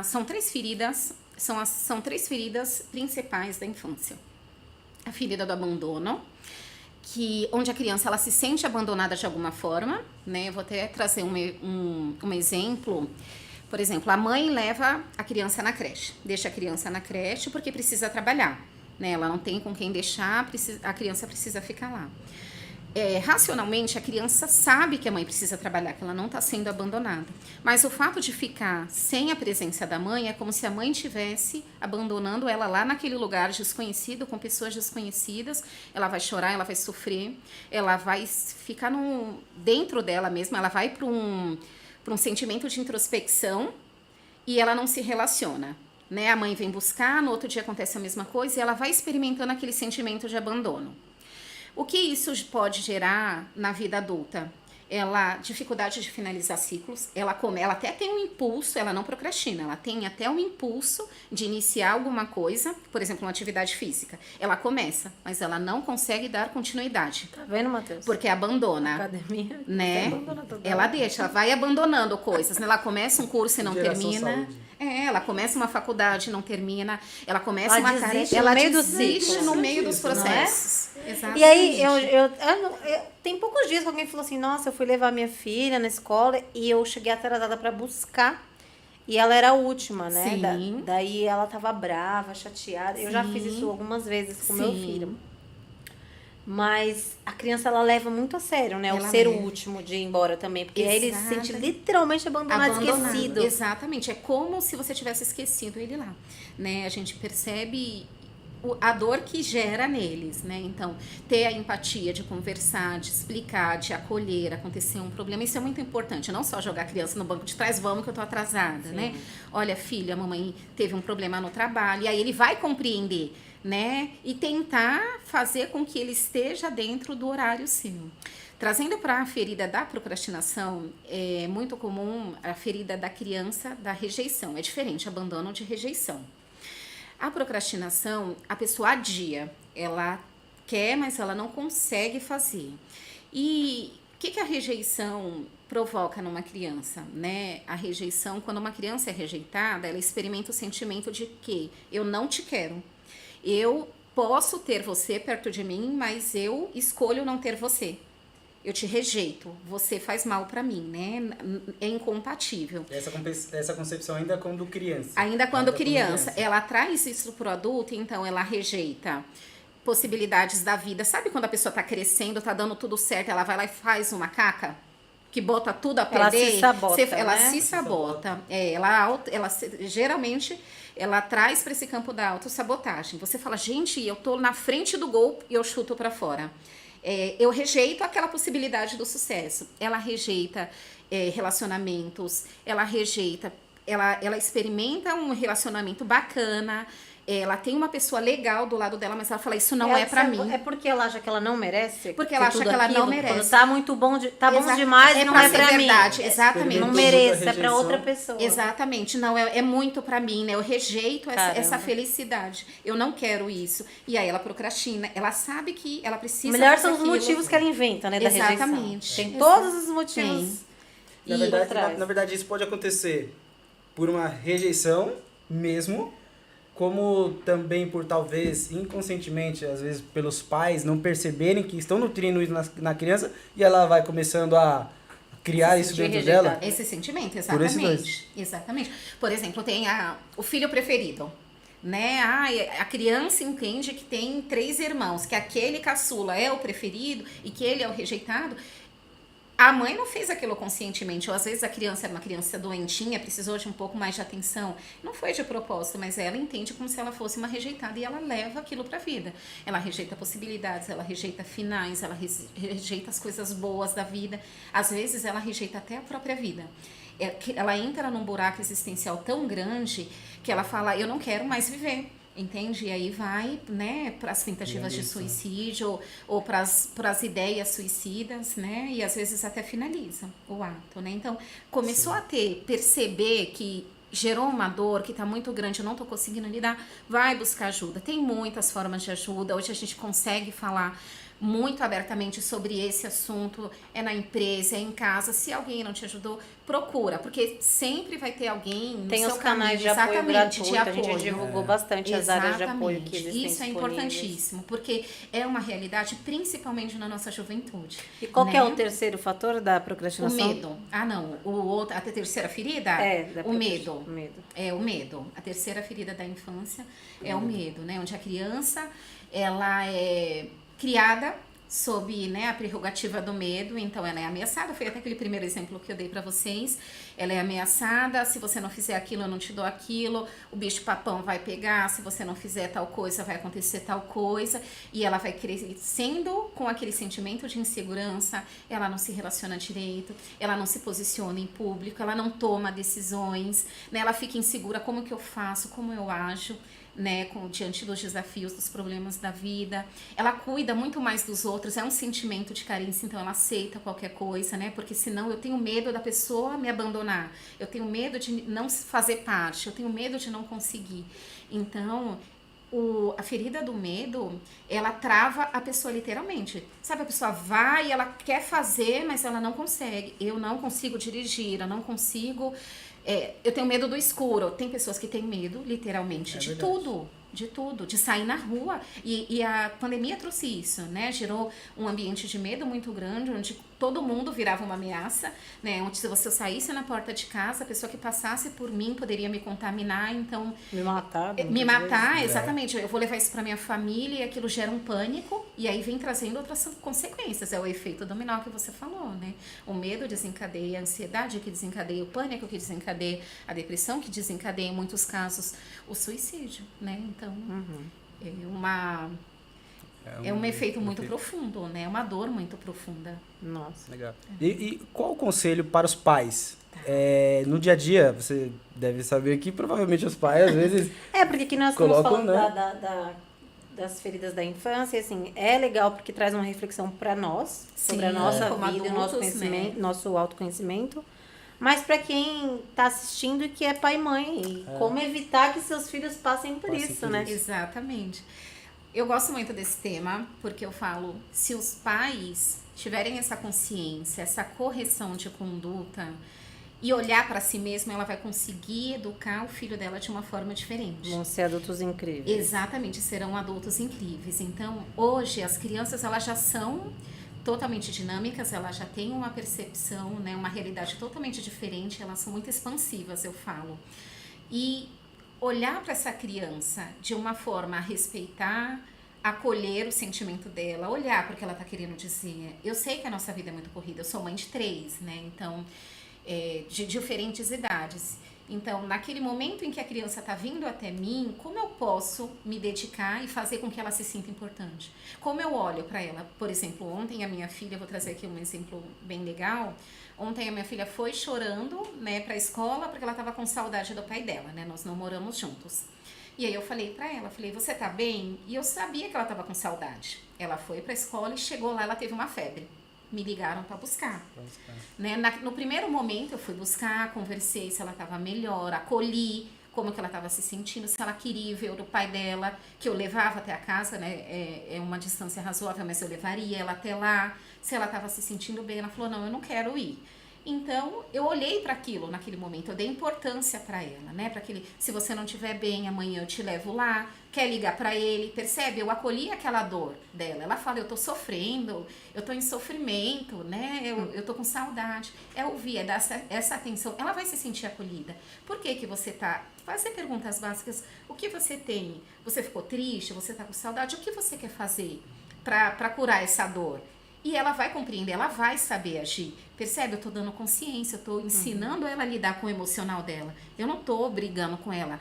são três feridas, são três feridas principais da infância. A ferida do abandono, onde a criança ela se sente abandonada de alguma forma, né? Eu vou até trazer um exemplo. Por exemplo, a mãe leva a criança na creche, deixa a criança na creche porque precisa trabalhar, né? Ela não tem com quem deixar, a criança precisa ficar lá. Racionalmente, a criança sabe que a mãe precisa trabalhar, que ela não está sendo abandonada. Mas o fato de ficar sem a presença da mãe é como se a mãe estivesse abandonando ela lá naquele lugar desconhecido, com pessoas desconhecidas. Ela vai chorar, ela vai sofrer, ela vai ficar dentro dela mesma, ela vai para um sentimento de introspecção e ela não se relaciona, né? A mãe vem buscar, no outro dia acontece a mesma coisa e ela vai experimentando aquele sentimento de abandono. O que isso pode gerar na vida adulta? Dificuldade de finalizar ciclos, ela até tem um impulso, ela não procrastina, ela tem até um impulso de iniciar alguma coisa, por exemplo, uma atividade física. Ela começa, mas ela não consegue dar continuidade. Tá vendo, Matheus? Porque abandona. Academia. Né? Ela deixa, ela vai abandonando coisas, né? Ela começa um curso e não termina. Ela começa uma faculdade e não termina. Ela começa uma tarefa. Ela desiste no meio dos processos. Exatamente. E aí, tem poucos dias que alguém falou assim, nossa, eu fui levar minha filha na escola e eu cheguei atrasada para buscar. E ela era a última, né? Sim. Daí ela tava brava, chateada. Eu já fiz Sim. isso algumas vezes com meu Sim. filho. Mas a criança, ela leva muito a sério, né? O Ela ser o leva. último de ir embora também. Porque aí ele se sente Exato. literalmente abandonado, esquecido. Exatamente. É como se você tivesse esquecido ele lá, né? A gente percebe a dor que gera neles, né? Então, ter a empatia de conversar, de explicar, de acolher, acontecer um problema, isso é muito importante. Não só jogar a criança no banco de trás, vamos que eu tô atrasada, né? Olha, filha, a mamãe teve um problema no trabalho, e aí ele vai compreender, né? E tentar fazer com que ele esteja dentro do horário seu. Trazendo para a ferida da procrastinação, é muito comum a ferida da criança da rejeição. É diferente, abandono de rejeição. A procrastinação, a pessoa adia. Ela quer, mas ela não consegue fazer. E o que a rejeição provoca numa criança, né? A rejeição, quando uma criança é rejeitada, ela experimenta o sentimento de que eu não te quero. Eu posso ter você perto de mim, mas eu escolho não ter você. Eu te rejeito, você faz mal pra mim, né? É incompatível. Essa concepção ainda quando criança. Ainda quando criança. Ela traz isso pro adulto, então ela rejeita possibilidades da vida. Sabe quando a pessoa tá crescendo, tá dando tudo certo, ela vai lá e faz uma caca? Que bota tudo a perder? Ela se sabota, ela né? se sabota. Geralmente, ela traz para esse campo da autossabotagem. Você fala, gente, eu tô na frente do gol e eu chuto para fora. Eu rejeito aquela possibilidade do sucesso. Ela rejeita relacionamentos, ela rejeita, ela experimenta um relacionamento bacana, ela tem uma pessoa legal do lado dela, mas ela fala, isso não é pra mim. É porque ela acha que ela não merece? Porque ela acha que ela não merece. Quando tá muito bom, tá bom demais, não é pra mim. Exatamente. Não mereço, é pra outra pessoa. Exatamente, não, é muito pra mim, né? Eu rejeito essa felicidade. Eu não quero isso. E aí ela procrastina, ela sabe que ela precisa. Melhor são os motivos que ela inventa, né? Da rejeição. Exatamente. Tem todos os motivos. Na verdade, isso pode acontecer por uma rejeição mesmo, como também por talvez inconscientemente, às vezes pelos pais não perceberem que estão nutrindo isso na criança e ela vai começando a criar isso dentro dela. Esse sentimento, Por esses exatamente. dois. Exatamente. Por exemplo, tem o filho preferido, né? A criança entende que tem 3 irmãos, que aquele caçula é o preferido e que ele é o rejeitado. A mãe não fez aquilo conscientemente, ou às vezes a criança era uma criança doentinha, precisou de um pouco mais de atenção. Não foi de propósito, mas ela entende como se ela fosse uma rejeitada e ela leva aquilo pra vida. Ela rejeita possibilidades, ela rejeita finais, ela rejeita as coisas boas da vida. Às vezes ela rejeita até a própria vida. Ela entra num buraco existencial tão grande que ela fala, eu não quero mais viver. Entende? E aí vai, né, para as tentativas de suicídio ou para as ideias suicidas, né? E às vezes até finaliza o ato, né? Então, começou a perceber que gerou uma dor que está muito grande, eu não estou conseguindo lidar, vai buscar ajuda. Tem muitas formas de ajuda. Hoje a gente consegue falar muito abertamente sobre esse assunto, é na empresa, é em casa. Se alguém não te ajudou, procura, porque sempre vai ter alguém no tem seu os canais caminho, de apoio gratuito, a gente apoio. divulgou bastante as áreas de apoio que existem Isso é importantíssimo, porque é uma realidade, principalmente na nossa juventude. E qual né? que é o terceiro fator da procrastinação? O medo. Ah, não. A terceira ferida? O medo. É o medo. A terceira ferida da infância é o medo, né? Onde a criança, ela é criada sob, né, a prerrogativa do medo, então ela é ameaçada, foi até aquele primeiro exemplo que eu dei pra vocês, ela é ameaçada, se você não fizer aquilo, eu não te dou aquilo, o bicho papão vai pegar, se você não fizer tal coisa, vai acontecer tal coisa, e ela vai crescendo com aquele sentimento de insegurança, ela não se relaciona direito, ela não se posiciona em público, ela não toma decisões, né, ela fica insegura, como que eu faço, como eu ajo, né, diante dos desafios, dos problemas da vida. Ela cuida muito mais dos outros, é um sentimento de carência, então ela aceita qualquer coisa, né, porque senão eu tenho medo da pessoa me abandonar, eu tenho medo de não fazer parte, eu tenho medo de não conseguir. Então, a ferida do medo, ela trava a pessoa literalmente. Sabe, a pessoa vai, ela quer fazer, mas ela não consegue. Eu não consigo dirigir, eu não consigo... eu tenho medo do escuro. Tem pessoas que têm medo, literalmente, de tudo, de sair na rua. E a pandemia trouxe isso, né? Gerou um ambiente de medo muito grande, onde todo mundo virava uma ameaça, né? Onde se eu saísse na porta de casa, a pessoa que passasse por mim poderia me contaminar, então... Me matar. Me matar, exatamente. Eu vou levar isso para minha família e aquilo gera um pânico e aí vem trazendo outras consequências. É o efeito dominó que você falou, né? O medo desencadeia a ansiedade, que desencadeia o pânico, que desencadeia a depressão, que desencadeia, em muitos casos, o suicídio, né? Então, é um efeito muito profundo, né? É uma dor muito profunda. Nossa. Legal. E qual o conselho para os pais? No dia a dia, você deve saber que provavelmente os pais, às vezes... Porque aqui nós estamos falando das feridas da infância, assim, é legal porque traz uma reflexão para nós, sobre a nossa vida, o nosso conhecimento, nosso autoconhecimento. Mas para quem está assistindo e que é pai e mãe, como evitar que seus filhos passem por isso, né? Exatamente. Eu gosto muito desse tema, porque eu falo, se os pais tiverem essa consciência, essa correção de conduta e olhar para si mesmo, ela vai conseguir educar o filho dela de uma forma diferente. Vão ser adultos incríveis. Exatamente, serão adultos incríveis. Então, hoje, as crianças, elas já são totalmente dinâmicas, elas já têm uma percepção, né, uma realidade totalmente diferente, elas são muito expansivas, eu falo. E olhar para essa criança de uma forma a respeitar, acolher o sentimento dela, olhar para o que ela está querendo dizer. Eu sei que a nossa vida é muito corrida, eu sou mãe de 3, né? Então, de diferentes idades. Então, naquele momento em que a criança está vindo até mim, como eu posso me dedicar e fazer com que ela se sinta importante? Como eu olho para ela? Por exemplo, ontem a minha filha, vou trazer aqui um exemplo bem legal. Ontem a minha filha foi chorando, né, para a escola porque ela estava com saudade do pai dela, né? Nós não moramos juntos. E aí eu falei para ela, você tá bem? E eu sabia que ela estava com saudade. Ela foi para a escola e chegou lá, ela teve uma febre. Me ligaram para buscar. Né? No primeiro momento eu fui buscar, conversei se ela estava melhor, acolhi como que ela estava se sentindo, se ela queria ver o pai dela, que eu levava até a casa, né? É uma distância razoável, mas eu levaria ela até lá. Se ela estava se sentindo bem, ela falou, não, eu não quero ir. Então, eu olhei para aquilo naquele momento, eu dei importância para ela, né? Para aquele, se você não estiver bem, amanhã eu te levo lá, quer ligar para ele, percebe? Eu acolhi aquela dor dela. Ela fala, eu tô sofrendo, eu tô em sofrimento, né? Eu tô com saudade. É ouvir, é dar essa atenção, ela vai se sentir acolhida. Por que que você tá... Fazer perguntas básicas, o que você tem? Você ficou triste? Você tá com saudade? O que você quer fazer para curar essa dor? E ela vai compreender, ela vai saber agir. Percebe? Eu tô dando consciência, eu tô ensinando ela a lidar com o emocional dela. Eu não tô brigando com ela.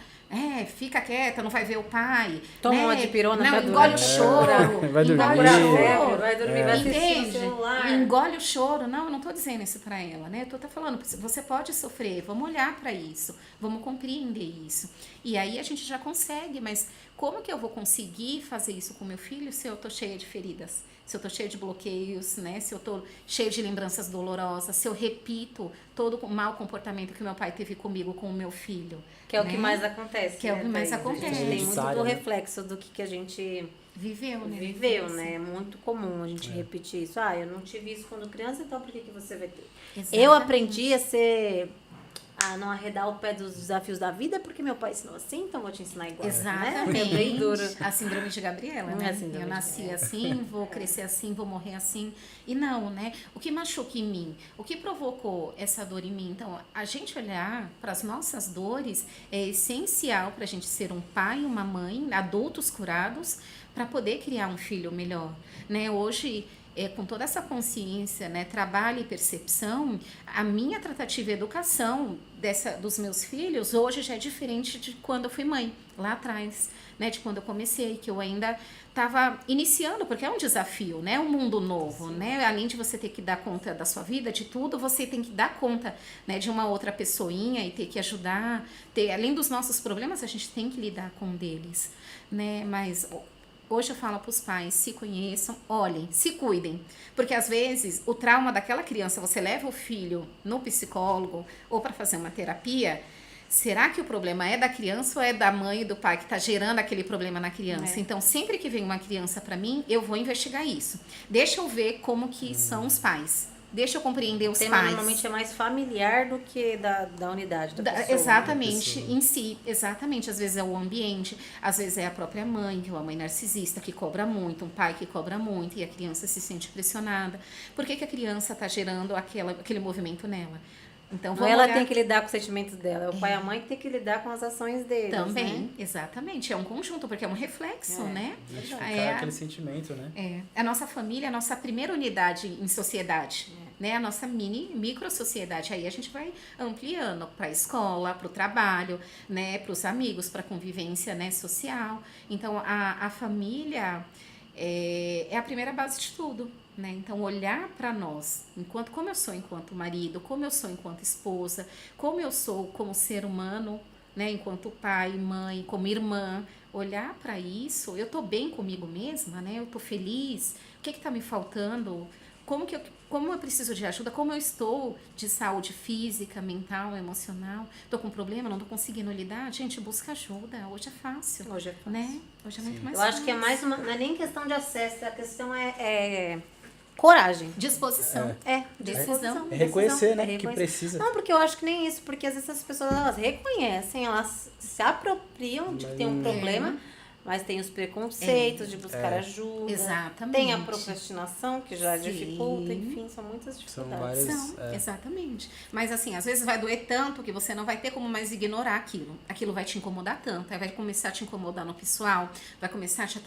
Fica quieta, não vai ver o pai. Toma uma dipirona não, pra engole o dormir. choro. Vai dormir. Vai dormir, vai assistir Entende? o celular. Engole o choro. Não, eu não tô dizendo isso pra ela, né? Eu tô falando, você pode sofrer, vamos olhar pra isso, vamos compreender isso. E aí a gente já consegue, mas como que eu vou conseguir fazer isso com meu filho se eu tô cheia de feridas? Se eu tô cheia de bloqueios, né? Se eu tô cheia de lembranças dolorosas, se eu repito todo o mau comportamento que meu pai teve comigo com o meu filho. Que é o né? que mais acontece. Que é o que mais acontece. A gente tem muito do né? reflexo do que a gente viveu, né? É muito comum a gente repetir isso. Eu não tive isso quando criança, então por que você vai ter? Exatamente. Eu aprendi a não arredar o pé dos desafios da vida, porque meu pai ensinou assim, então vou te ensinar igual. Exatamente. Né? É bem duro. A síndrome de Gabriela, né? Eu nasci assim, vou crescer assim, vou morrer assim. E não, né? O que machuca em mim? O que provocou essa dor em mim? Então, a gente olhar para as nossas dores é essencial para a gente ser um pai e uma mãe, adultos curados, para poder criar um filho melhor, né? Hoje... com toda essa consciência, né, trabalho e percepção, a minha tratativa e educação dos meus filhos hoje já é diferente de quando eu fui mãe, lá atrás, né, de quando eu comecei, que eu ainda estava iniciando, porque é um desafio, né, um mundo novo, né, além de você ter que dar conta da sua vida, de tudo, você tem que dar conta, né, de uma outra pessoinha e ter que ajudar, além dos nossos problemas, a gente tem que lidar com deles, né, mas... Hoje eu falo para os pais, se conheçam, olhem, se cuidem. Porque às vezes o trauma daquela criança, você leva o filho no psicólogo ou para fazer uma terapia, será que o problema é da criança ou é da mãe e do pai que está gerando aquele problema na criança? Então, sempre que vem uma criança para mim, eu vou investigar isso. Deixa eu ver como que são os pais. deixa eu compreender os O tema pais. normalmente é mais familiar do que da unidade da pessoa. Exatamente, Da pessoa. em si, exatamente. Às vezes é o ambiente, às vezes é a própria mãe, que é uma mãe narcisista, que cobra muito, um pai que cobra muito e a criança se sente pressionada. Por que a criança está gerando aquele movimento nela? Então, Não vamos ela olhar tem que lidar com os sentimentos dela, é o pai e a mãe que tem que lidar com as ações deles, também, né? exatamente. É um conjunto, porque é um reflexo, né? Identificar É, aquele sentimento, né? a nossa família é a nossa primeira unidade em sociedade, né? A nossa micro-sociedade. Aí a gente vai ampliando para a escola, para o trabalho, né? Para os amigos, para a convivência, né? Social. Então, a família é a primeira base de tudo, né? Então, olhar para nós, como eu sou enquanto marido, como eu sou enquanto esposa, como eu sou como ser humano, né? Enquanto pai, mãe, como irmã, olhar para isso, eu tô bem comigo mesma, né? Eu tô feliz, o que tá me faltando? Como eu preciso de ajuda? Como eu estou de saúde física, mental, emocional? Tô com problema, não tô conseguindo lidar? Gente, busca ajuda. Hoje é fácil, Hoje é fácil. né? Hoje é muito mais Eu fácil. acho que é mais uma. Não é nem questão de acesso, a questão é coragem. Disposição. Decisão. É reconhecer, né? É Que reconhecer. precisa. Não, porque eu acho que nem isso, porque às vezes as pessoas elas reconhecem, elas se apropriam de que tem um problema, mas tem os preconceitos de buscar ajuda. Exatamente. Tem a procrastinação, que já Sim. dificulta, enfim, são muitas dificuldades. várias- Exatamente. Mas assim, às vezes vai doer tanto que você não vai ter como mais ignorar aquilo. Aquilo vai te incomodar tanto, aí vai começar a te incomodar no pessoal, vai começar a te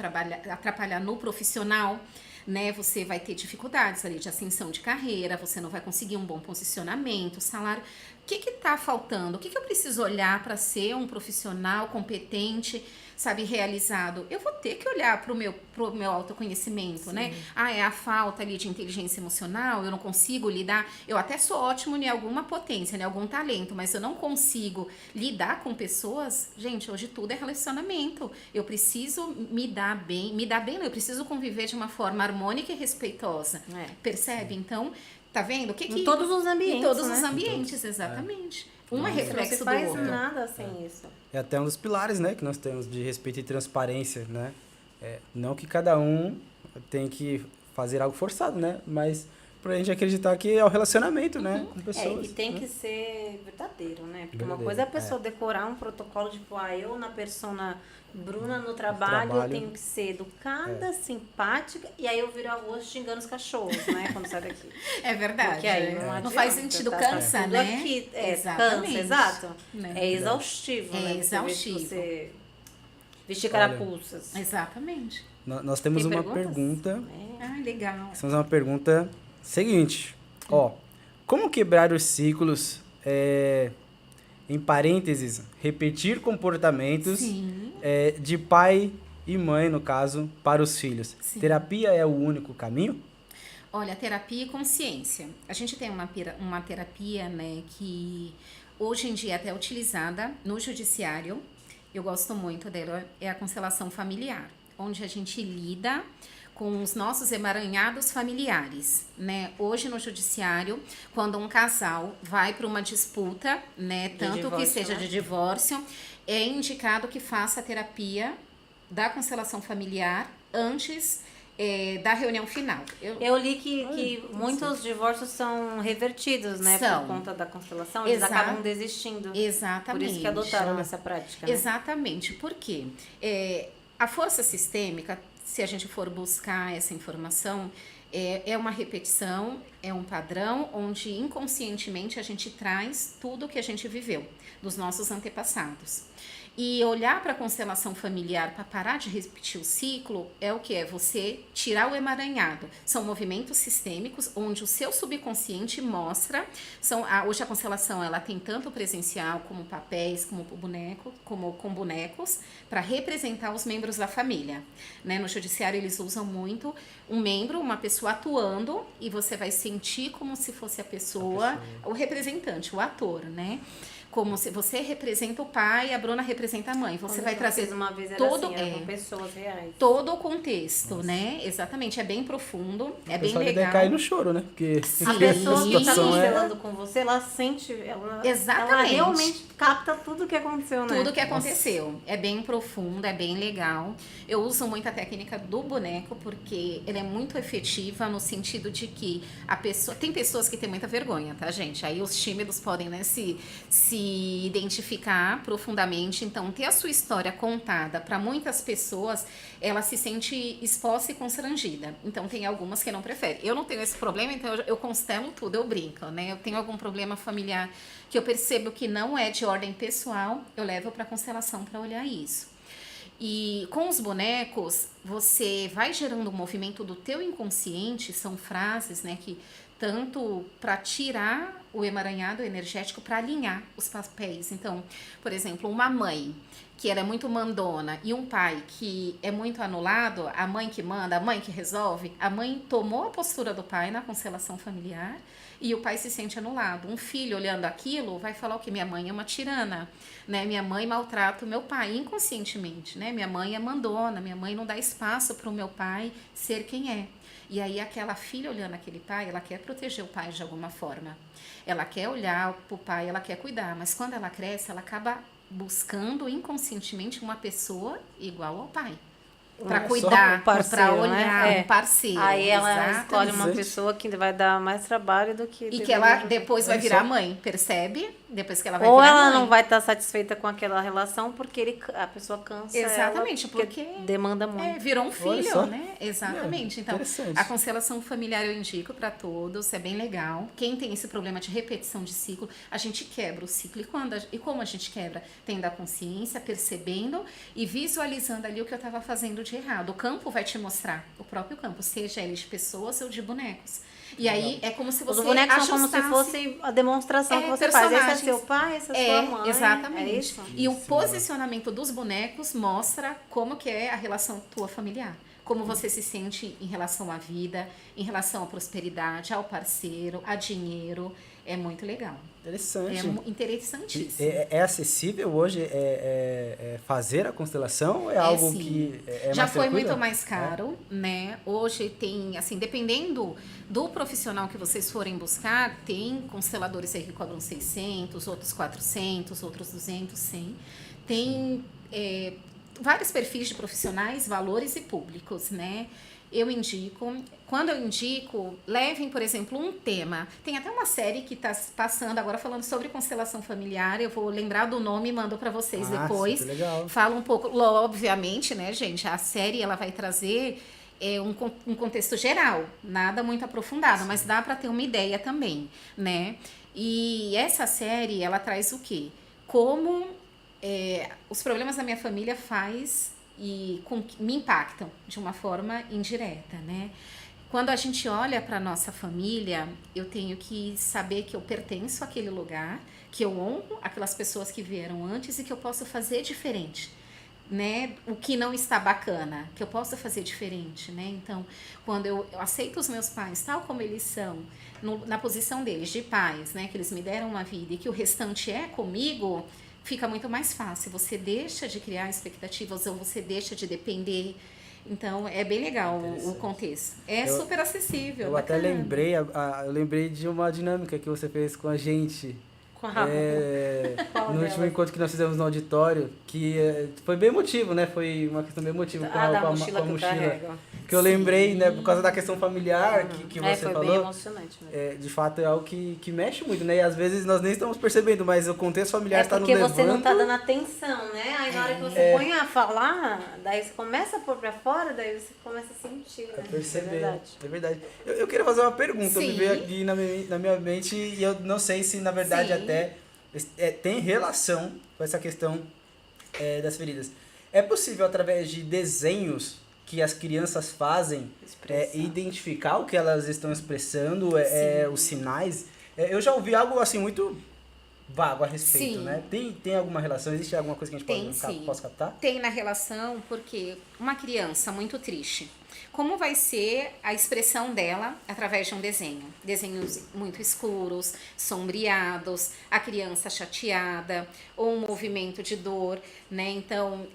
atrapalhar no profissional, né? Você vai ter dificuldades ali de ascensão de carreira, você não vai conseguir um bom posicionamento, salário. O que tá faltando? O que eu preciso olhar para ser um profissional competente, sabe, realizado? Eu vou ter que olhar pro meu autoconhecimento, né? É a falta ali de inteligência emocional, eu não consigo lidar. Eu até sou ótimo em alguma potência, em algum talento, mas eu não consigo lidar com pessoas. Gente, hoje tudo é relacionamento. Eu preciso me dar bem, não, eu preciso conviver de uma forma harmônica e respeitosa. Percebe? Então, tá vendo? Em todos os ambientes, Em todos né? os ambientes, exatamente. Um é Não se reflexo do faz outro. nada sem isso. É até um dos pilares, né, que nós temos de respeito e transparência, né? Não que cada um tem que fazer algo forçado, né? Mas pra gente acreditar que é o relacionamento, né? Com pessoas. E tem né? que ser verdadeiro, né? Porque Verdadeiro, uma coisa é a pessoa decorar um protocolo, tipo, eu na persona Bruna no trabalho, eu tenho que ser educada, simpática, e aí eu viro a rua xingando os cachorros, né? Quando sai daqui. É verdade. Porque aí não Não adianta, faz sentido, tá cansa, tudo né? Aqui, Exatamente. cansa, exato. Né? É exaustivo, É né? exaustivo. Você vestir Olha, carapuças. Exatamente. Nós temos Tem uma perguntas? pergunta. Legal. Nós temos uma pergunta seguinte. Como quebrar os ciclos, em parênteses, repetir comportamentos Sim. de pai e mãe, no caso, para os filhos? Sim. Terapia é o único caminho? Olha, terapia e consciência. A gente tem uma terapia, né, que hoje em dia é até utilizada no judiciário. Eu gosto muito dela, é a constelação familiar, onde a gente lida com os nossos emaranhados familiares, né? Hoje no judiciário, quando um casal vai para uma disputa, né, tanto divórcio, que seja né? de divórcio, é indicado que faça a terapia da constelação familiar antes da reunião final. Eu li que muitos divórcios são revertidos, né? São. Por conta da constelação, eles acabam desistindo. Exatamente. Por isso que adotaram essa prática, né? Exatamente. Por quê? A força sistêmica, se a gente for buscar essa informação, é uma repetição, é um padrão onde inconscientemente a gente traz tudo que a gente viveu dos nossos antepassados. E olhar para a constelação familiar para parar de repetir o ciclo é o que? É você tirar o emaranhado. São movimentos sistêmicos onde o seu subconsciente mostra. Hoje a constelação ela tem tanto presencial como papéis, como com bonecos, para representar os membros da família. Né? No judiciário eles usam muito um membro, uma pessoa atuando, e você vai sentir como se fosse a pessoa, o representante, o ator, né? como se você representa o pai e a Bruna representa a mãe. Você vai trazer uma vez era todo assim, era com pessoas reais. todo o contexto, né? Exatamente, é bem profundo, é bem Deve legal. cair no choro, né? Porque Sim. A pessoa que está situação constelando com você, ela sente, ela Exatamente. realmente capta tudo que aconteceu, né? Tudo que aconteceu. É bem profundo, é bem legal. Eu uso muito a técnica do boneco porque ela é muito efetiva no sentido de que a pessoa... Tem pessoas que têm muita vergonha, tá, gente? Aí os tímidos podem, né, se identificar profundamente. Então, ter a sua história contada para muitas pessoas, ela se sente exposta e constrangida. Então, tem algumas que não preferem. Eu não tenho esse problema, então eu constelo tudo, eu brinco, né? Eu tenho algum problema familiar que eu percebo que não é de ordem pessoal, eu levo para constelação para olhar isso. E com os bonecos, você vai gerando um movimento do teu inconsciente, são frases, né, que tanto para tirar o emaranhado energético, para alinhar os papéis. Então, por exemplo, uma mãe que ela é muito mandona e um pai que é muito anulado, a mãe que manda, a mãe que resolve, a mãe tomou a postura do pai na constelação familiar e o pai se sente anulado. Um filho olhando aquilo vai falar o que? Minha mãe é uma tirana, né? Minha mãe maltrata o meu pai inconscientemente, né? Minha mãe é mandona, minha mãe não dá espaço para o meu pai ser quem é. E aí aquela filha olhando aquele pai, ela quer proteger o pai de alguma forma. Ela quer olhar pro pai, ela quer cuidar, mas quando ela cresce, ela acaba buscando inconscientemente uma pessoa igual ao pai. Para cuidar, para olhar, né? um parceiro. Aí ela exatamente. escolhe uma pessoa que vai dar mais trabalho do que... E que ela depois vai virar mãe, percebe? Depois que ela vai Ou virar ela mãe. não vai estar satisfeita com aquela relação porque a pessoa cansa Exatamente, ela, porque demanda muito. virou um Olha filho, só. né? Exatamente. Então, interessante. a constelação familiar eu indico para todos, é bem legal. Quem tem esse problema de repetição de ciclo, a gente quebra o ciclo. E como a gente quebra? Tendo a consciência, percebendo e visualizando ali o que eu estava fazendo de errado. O campo vai te mostrar, o próprio campo, seja ele de pessoas ou de bonecos. E aí é como se você Os bonecos são como ajustasse... se fosse a demonstração que você faz. Esse é seu pai, esse é sua mãe. Exatamente. É isso? E o posicionamento dos bonecos mostra como que é a relação tua familiar. Como você se sente em relação à vida, em relação à prosperidade, ao parceiro, a dinheiro. É muito legal. Interessante. É interessantíssimo. É acessível hoje fazer a constelação ou é algo sim. que é Já mais foi tranquilo? muito mais caro, né? Hoje tem, assim, dependendo do profissional que vocês forem buscar, tem consteladores aí que cobram 600, outros 400, outros 200, 100. Tem vários perfis de profissionais, valores e públicos, né? Eu indico, quando eu indico, levem, por exemplo, um tema. Tem até uma série que está passando agora falando sobre constelação familiar. Eu vou lembrar do nome e mando para vocês depois. Super legal. Fala um pouco, obviamente, né, gente? A série ela vai trazer um contexto geral, nada muito aprofundado, mas dá para ter uma ideia também, né? E essa série ela traz o quê? Como os problemas da minha família me impactam de uma forma indireta, né? Quando a gente olha para nossa família, eu tenho que saber que eu pertenço àquele lugar, que eu honro aquelas pessoas que vieram antes e que eu posso fazer diferente, né? O que não está bacana, que eu possa fazer diferente, né? Então, quando eu aceito os meus pais tal como eles são, na posição deles de pais, né? Que eles me deram uma vida e que o restante é comigo, fica muito mais fácil. Você deixa de criar expectativas ou você deixa de depender. Então, é bem legal o contexto. Super acessível. Eu bacana. até lembrei, eu lembrei de uma dinâmica que você fez com a gente. No último encontro que nós fizemos no auditório, que foi bem emotivo, né? Foi uma questão bem emotiva com a mochila. Que eu lembrei, né? Por causa da questão familiar que você foi falou. Bem emocionante mesmo. De fato é algo que mexe muito, né? E às vezes nós nem estamos percebendo, mas o contexto familiar está nos levando. Porque você não está dando atenção, né? Aí na hora que você põe a falar, daí você começa a pôr pra fora, daí você começa a sentir, né? A perceber. É verdade. Eu queria fazer uma pergunta, Sim. me veio aqui na minha mente e eu não sei se na verdade Sim. até tem relação com essa questão das feridas. É possível através de desenhos que as crianças fazem identificar o que elas estão expressando, os sinais? Eu já ouvi algo assim muito vago a respeito, Sim. né? Tem alguma relação? Existe alguma coisa que a gente possa captar? Tem na relação, porque uma criança muito triste, como vai ser a expressão dela através de um desenho. Desenhos muito escuros, sombreados, a criança chateada, ou um movimento de dor, né? Então,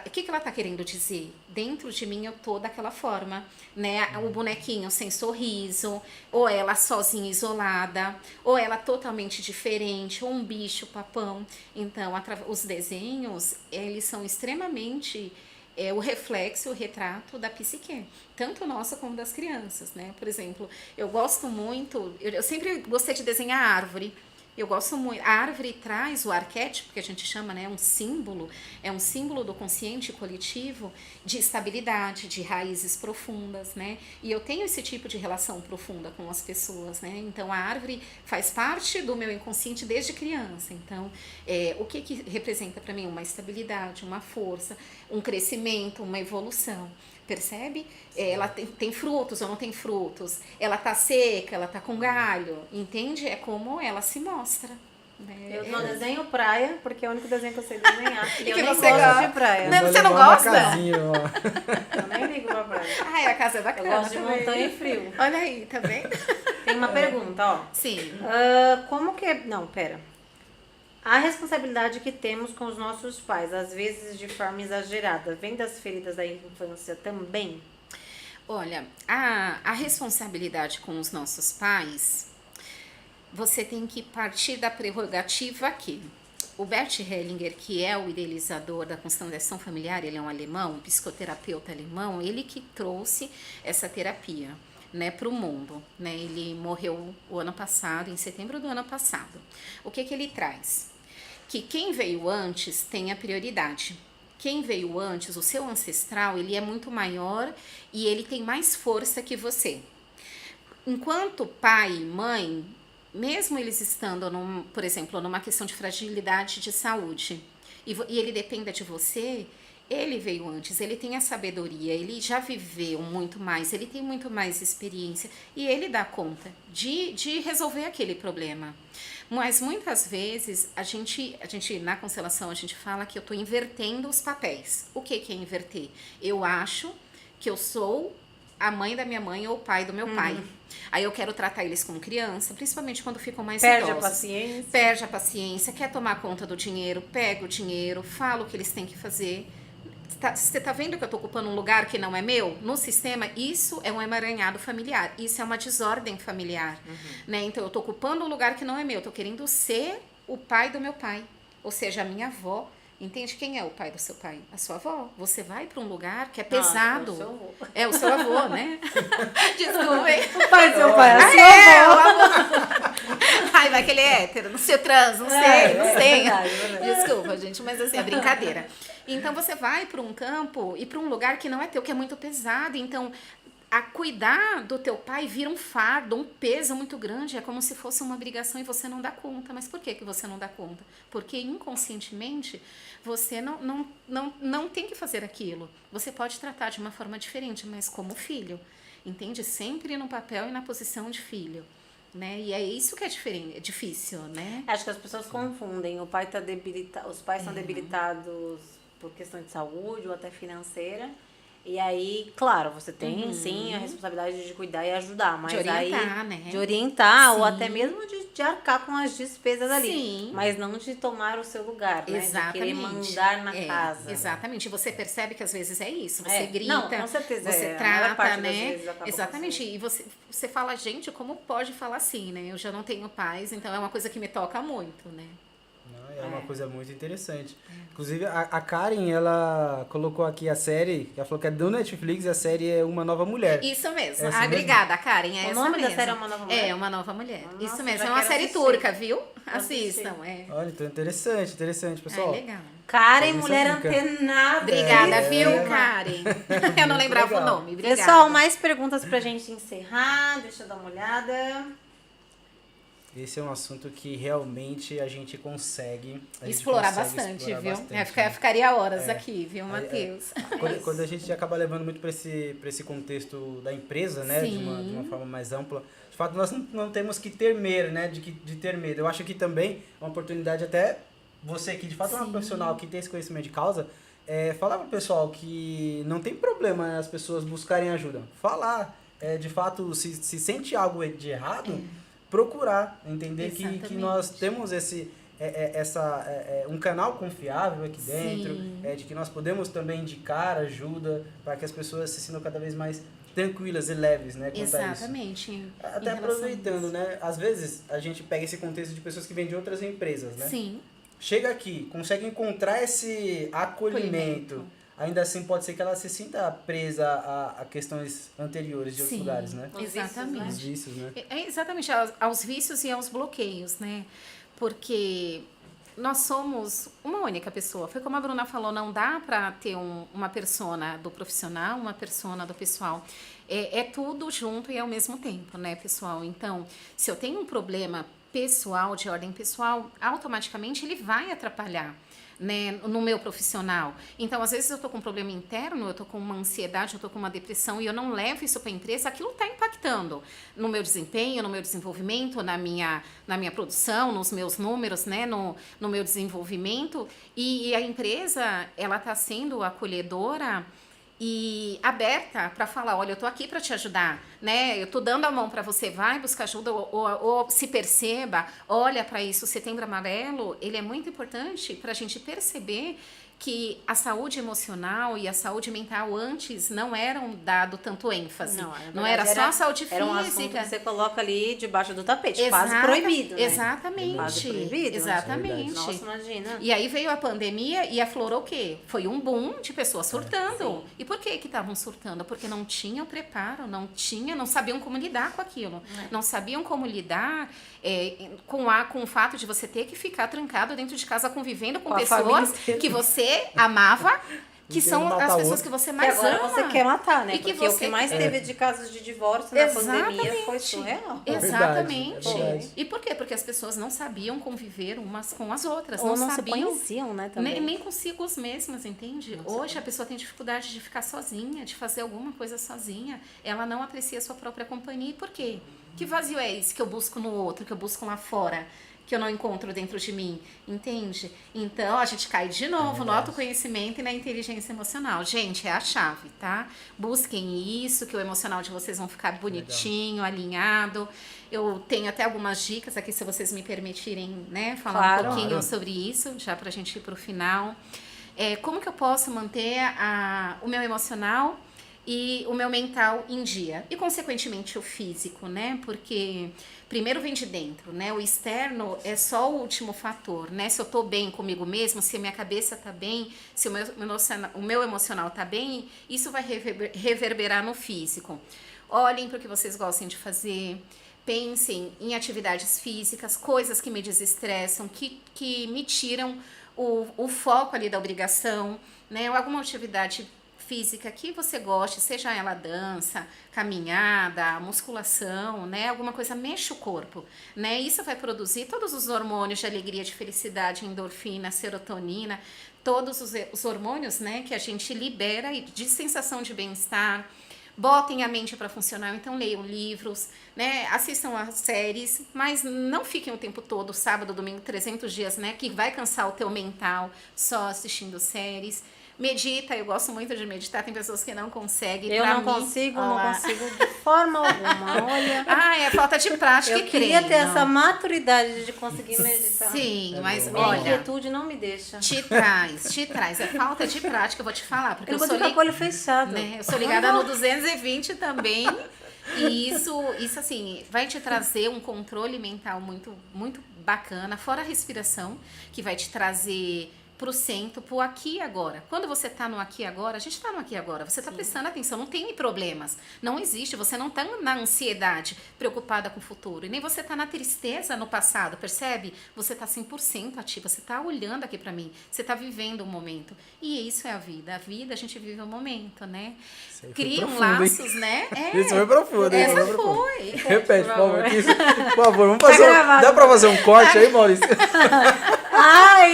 o que ela está querendo dizer? Dentro de mim eu tô daquela forma, né? O bonequinho sem sorriso, ou ela sozinha, isolada, ou ela totalmente diferente, ou um bicho papão. Então, os desenhos, eles são extremamente o reflexo, o retrato da psique, tanto nossa como das crianças, né? Por exemplo, eu gosto muito, eu sempre gostei de desenhar árvore. Eu gosto muito. A árvore traz o arquétipo, que a gente chama, né, é um símbolo do consciente coletivo de estabilidade, de raízes profundas, né? E eu tenho esse tipo de relação profunda com as pessoas, né? Então a árvore faz parte do meu inconsciente desde criança. Então, o que representa para mim? Uma estabilidade, uma força, um crescimento, uma evolução. Percebe? Ela tem frutos ou não tem frutos, ela tá seca, ela tá com galho, entende? É como ela se mostra. Né? Eu não desenho praia, porque é o único desenho que eu sei desenhar. E eu que nem você gosto gosta de praia. Não, você não Levar uma gosta? casinha, ó. Eu nem ligo pra praia. Ai, a casa é bacana. Eu gosto de também. montanha e frio. Olha aí, tá vendo? Tem uma pergunta, ó. Sim. Como que... Não, pera. A responsabilidade que temos com os nossos pais, às vezes de forma exagerada, vem das feridas da infância também? Olha, a responsabilidade com os nossos pais, você tem que partir da prerrogativa aqui. O Bert Hellinger, que é o idealizador da constelação familiar, ele é um alemão, um psicoterapeuta alemão, ele que trouxe essa terapia, né, para o mundo, né? Ele morreu o ano passado, em setembro do ano passado. O que ele traz? Que quem veio antes tem a prioridade. Quem veio antes, o seu ancestral, ele é muito maior e ele tem mais força que você. Enquanto pai e mãe, mesmo eles estando, por exemplo, numa questão de fragilidade de saúde, e ele dependa de você, ele veio antes, ele tem a sabedoria, ele já viveu muito mais, ele tem muito mais experiência e ele dá conta de resolver aquele problema. Mas muitas vezes a gente na constelação a gente fala que eu estou invertendo os papéis. O que é inverter? Eu acho que eu sou a mãe da minha mãe ou o pai do meu pai. Aí eu quero tratar eles como criança, principalmente quando ficam mais Perde idosos. a paciência. Perde a paciência, quer tomar conta do dinheiro, pega o dinheiro, fala o que eles têm que fazer. Você tá vendo que eu tô ocupando um lugar que não é meu? No sistema, isso é um emaranhado familiar. Isso é uma desordem familiar. Né? Então, eu tô ocupando um lugar que não é meu. Eu tô querendo ser o pai do meu pai. Ou seja, a minha avó. Entende? Quem é o pai do seu pai? A sua avó. Você vai para um lugar que é pesado. O seu avô. É o seu avô, né? Desculpem. O pai do seu pai, a sua É, avó. o avô. Ai, vai que ele é hétero, não sei trans, não sei, não sei. Verdade, verdade. Desculpa, gente, mas assim, é brincadeira. Então você vai para um campo e para um lugar que não é teu, que é muito pesado. Então, a cuidar do teu pai vira um fardo, um peso muito grande. É como se fosse uma obrigação e você não dá conta. Mas por que você não dá conta? Porque inconscientemente você não tem que fazer aquilo. Você pode tratar de uma forma diferente, mas como filho. Entende? Sempre no papel e na posição de filho. Né? E é isso que é diferente, é difícil, né? Acho que as pessoas confundem. O pai tá debilitado, os pais são debilitados por questão de saúde ou até financeira. E aí, claro, você tem sim a responsabilidade de cuidar e ajudar, mas De orientar, aí né? de orientar ou Sim. até mesmo de arcar com as despesas ali, Sim. mas não de tomar o seu lugar, né? Exatamente. De querer mandar na casa. Exatamente. E você percebe que às vezes é isso. Você É. grita, Não, com certeza, você a maior trata, parte das né? vezes acaba Exatamente. E você fala, gente, como pode falar assim, né? Eu já não tenho pais, então é uma coisa que me toca muito, né? É uma coisa muito interessante. Inclusive, a Karen, ela colocou aqui a série, ela falou que é do Netflix e a série é Uma Nova Mulher. Isso mesmo. Essa Ah, mesmo? obrigada, Karen. É O essa nome da mesmo. série é Uma Nova Mulher? É, Uma Nova Mulher. Nossa, Isso mesmo. já É uma quero série assistir. turca, viu? assistir. Assistam, é. Olha, então interessante, pessoal. É legal. Karen, Essa mulher dica. antenada. Obrigada, É. viu, Karen? Eu não lembrava legal. o nome. Obrigada. Pessoal, mais perguntas pra gente encerrar. Deixa eu dar uma olhada. Esse é um assunto que realmente a gente consegue Explorar consegue bastante, explorar viu? bastante, Eu né? ficaria horas aqui, viu, Matheus? Quando a gente acaba levando muito para esse contexto da empresa, né, de uma forma mais ampla, de fato nós não temos que temer, né, de ter medo. Eu acho que também é uma oportunidade até você que de fato é uma profissional que tem esse conhecimento de causa, falar pro pessoal que não tem problema as pessoas buscarem ajuda. Falar, de fato, se sente algo de errado, procurar, entender que nós temos um canal confiável aqui dentro, de que nós podemos também indicar ajuda para que as pessoas se sintam cada vez mais tranquilas e leves, né? Exatamente. Até aproveitando, né? Às vezes a gente pega esse contexto de pessoas que vêm de outras empresas, né? Sim. Chega aqui, consegue encontrar esse acolhimento. Ainda assim pode ser que ela se sinta presa a questões anteriores de outros lugares, né? Exatamente. Os vícios, né? Exatamente, aos vícios e aos bloqueios, né? Porque nós somos uma única pessoa. Foi como a Bruna falou, não dá para ter uma persona do profissional, uma persona do pessoal. É tudo junto e ao mesmo tempo, né, pessoal? Então, se eu tenho um problema pessoal, de ordem pessoal, automaticamente ele vai atrapalhar, né, no meu profissional. Então, às vezes eu tô com um problema interno, eu tô com uma ansiedade, eu tô com uma depressão e eu não levo isso para a empresa, aquilo tá impactando no meu desempenho, no meu desenvolvimento, na minha produção, nos meus números, né, no meu desenvolvimento. E a empresa, ela tá sendo acolhedora e aberta para falar, olha, eu tô aqui para te ajudar, né? Eu tô dando a mão para você, vai buscar ajuda ou se perceba, olha para isso. O Setembro Amarelo, ele é muito importante para a gente perceber que a saúde emocional e a saúde mental antes não eram dado tanto ênfase. Não era só a saúde física. Era um assunto que você coloca ali debaixo do tapete, quase proibido, né? Exatamente. Quase proibido. Exatamente. Nossa, imagina. E aí veio a pandemia e aflorou o quê? Foi um boom de pessoas surtando. E por que estavam surtando? Porque não tinham preparo, não sabiam como lidar com aquilo. Não sabiam como lidar com o fato de você ter que ficar trancado dentro de casa convivendo com pessoas que você amava, que são as pessoas que você mais ama. E agora você quer matar, né? E que porque você o que mais teve de casos de divórcio na pandemia foi surreal. Exatamente. Verdade. E por quê? Porque as pessoas não sabiam conviver umas com as outras. Ou não sabiam, se conheciam, né? Também. Nem consigo mesmas, entende? Hoje a pessoa tem dificuldade de ficar sozinha, de fazer alguma coisa sozinha. Ela não aprecia a sua própria companhia. E por quê? Que vazio é esse que eu busco no outro, que eu busco lá fora, que eu não encontro dentro de mim, entende? Então, a gente cai de novo no autoconhecimento e na inteligência emocional. Gente, é a chave, tá? Busquem isso, que o emocional de vocês vão ficar bonitinho, alinhado. Eu tenho até algumas dicas aqui, se vocês me permitirem, né, falar um pouquinho sobre isso, já pra gente ir pro final. Como que eu posso manter o meu emocional e o meu mental em dia? E, consequentemente, o físico, né? Porque primeiro vem de dentro, né? O externo é só o último fator, né? Se eu tô bem comigo mesmo, se a minha cabeça tá bem, se o meu emocional tá bem, isso vai reverberar no físico. Olhem para o que vocês gostem de fazer, pensem em atividades físicas, coisas que me desestressam, que me tiram o foco ali da obrigação, né? Ou alguma atividade física que você goste, seja ela dança, caminhada, musculação, né? Alguma coisa, mexe o corpo, né? Isso vai produzir todos os hormônios de alegria, de felicidade, endorfina, serotonina, todos os hormônios, né, que a gente libera e de sensação de bem-estar. Botem a mente para funcionar, então leiam livros, né? Assistam as séries, mas não fiquem o tempo todo, sábado, domingo, 300 dias, né? Que vai cansar o teu mental só assistindo séries. Medita, eu gosto muito de meditar, tem pessoas que não conseguem. Eu não consigo de forma alguma, olha. É falta de prática eu queria ter essa maturidade de conseguir meditar. Sim, mas Minha olha, inquietude não me deixa. Te traz, é falta de prática, eu vou te falar, porque eu vou ficar com o olho fechado. Né? Eu sou ligada no 220 também, e isso assim, vai te trazer um controle mental muito, muito bacana, fora a respiração, que vai te trazer pro centro, pro aqui e agora. Quando você tá no aqui e agora, a gente tá no aqui e agora, você tá prestando atenção, não tem problemas, não existe, você não tá na ansiedade, preocupada com o futuro, e nem você tá na tristeza no passado, percebe? Você tá 100% ativa, você tá olhando aqui pra mim, você tá vivendo o momento, e isso é a vida, a gente vive o momento, né? Criam laços, né? Isso foi profundo. Essa foi. Repete, por favor. Por favor, vamos fazer dá pra fazer um corte aí, Maurício?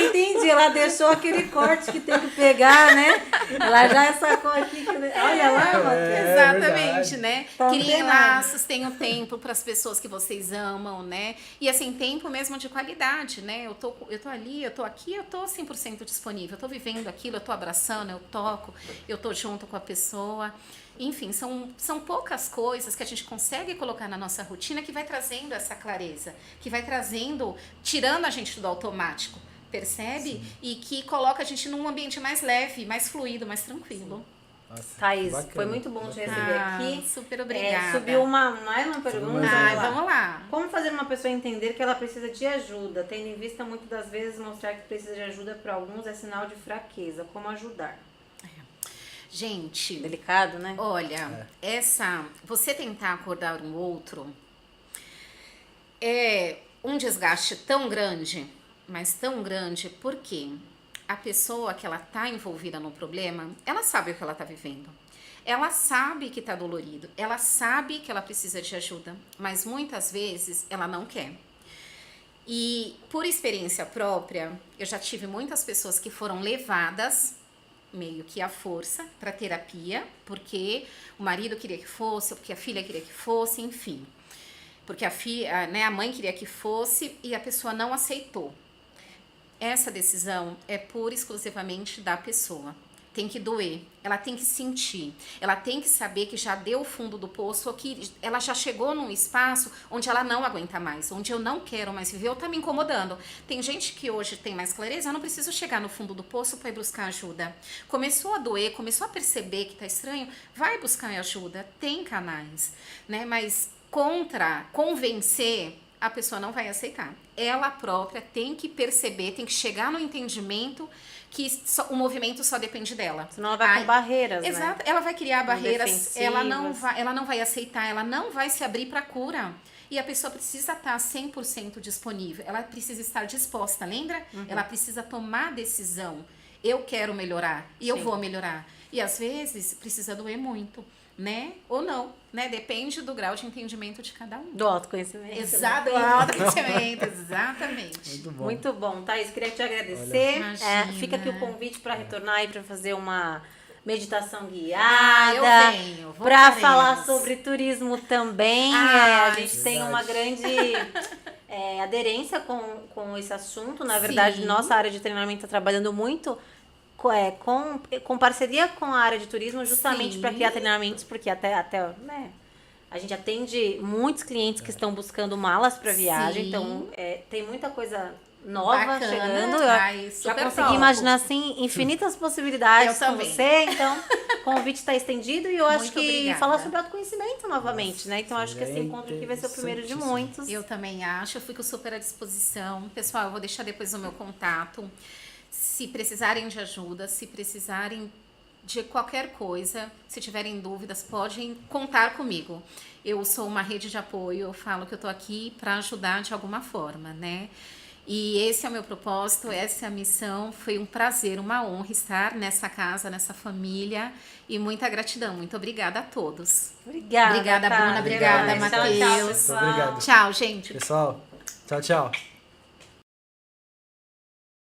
Entendi. Ela deixou aquele corte que tem que pegar, né? Ela já sacou aqui. Olha lá, Matheus. Exatamente, verdade. né? Tá Criem antenado. laços, tenham tempo para as pessoas que vocês amam, né? E assim, tempo mesmo de qualidade, né? Eu tô ali, eu tô aqui, eu tô 100% disponível. Eu tô vivendo aquilo, eu tô abraçando, eu toco, eu tô junto com a pessoa. Enfim, são poucas coisas que a gente consegue colocar na nossa rotina que vai trazendo essa clareza, que vai trazendo, tirando a gente do automático, percebe? Sim. E que coloca a gente num ambiente mais leve, mais fluido, mais tranquilo. Nossa, Thaís, bacana, foi muito bom te bacana. receber aqui. Super obrigada. Subiu mais uma pergunta. mais Vamos lá. Como fazer uma pessoa entender que ela precisa de ajuda, tendo em vista muitas das vezes mostrar que precisa de ajuda para alguns é sinal de fraqueza? Como ajudar? Gente, Delicado, né? olha, você tentar acordar um outro é um desgaste tão grande, mas tão grande, porque a pessoa que ela tá envolvida no problema, ela sabe o que ela tá vivendo. Ela sabe que tá dolorido, ela sabe que ela precisa de ajuda, mas muitas vezes ela não quer. E por experiência própria, eu já tive muitas pessoas que foram levadas meio que à força para terapia, porque o marido queria que fosse, ou porque a filha queria que fosse, enfim. Porque a mãe queria que fosse e a pessoa não aceitou. Essa decisão é pura e exclusivamente da pessoa. Tem que doer, ela tem que sentir, ela tem que saber que já deu o fundo do poço, ou que ela já chegou num espaço onde ela não aguenta mais, onde eu não quero mais viver, ou tá me incomodando. Tem gente que hoje tem mais clareza, eu não preciso chegar no fundo do poço para ir buscar ajuda. Começou a doer, começou a perceber que tá estranho, vai buscar ajuda, tem canais, né? Mas convencer, a pessoa não vai aceitar. Ela própria tem que perceber, tem que chegar no entendimento que o movimento só depende dela. Senão ela vai com barreiras, né? Exato, ela vai criar barreiras, defensivas. ela não vai aceitar, ela não vai se abrir para cura. E a pessoa precisa estar 100% disponível, ela precisa estar disposta, lembra? Ela precisa tomar a decisão. Eu quero melhorar e eu Sim. vou melhorar. E às vezes precisa doer muito, né? Ou não, né? Depende do grau de entendimento de cada um. Do autoconhecimento. Exato, autoconhecimento, exatamente. Muito bom. Muito bom, Thaís. Queria te agradecer. Imagina. Fica aqui o convite para retornar aí para fazer uma meditação Eu guiada. venho, Para voltaremos. falar sobre turismo também. Ah, a gente tem uma grande aderência com esse assunto. Na Sim. verdade, nossa área de treinamento está trabalhando muito com parceria com a área de turismo, justamente Sim. para criar treinamentos, porque até né, a gente atende muitos clientes que estão buscando malas para viagem, Sim. então tem muita coisa nova Bacana. chegando. Ai, Eu já super consegui topo. imaginar assim infinitas possibilidades Eu com também. você, então o convite está estendido e eu acho Muito que obrigada. falar sobre autoconhecimento novamente, né? Então acho que esse seria encontro aqui vai ser o primeiro de interessantíssimo. muitos. Eu também acho, eu fico super à disposição. Pessoal, eu vou deixar depois o meu contato. Se precisarem de ajuda, se precisarem de qualquer coisa, se tiverem dúvidas, podem contar comigo. Eu sou uma rede de apoio, eu falo que eu tô aqui para ajudar de alguma forma, né? E esse é o meu propósito, essa é a missão. Foi um prazer, uma honra estar nessa casa, nessa família. E muita gratidão. Muito obrigada a todos. Obrigada, Obrigada, Tati. Bruna. Obrigada, Tchau, tchau, Matheus. pessoal. Obrigado. Tchau, gente. Pessoal, tchau, tchau.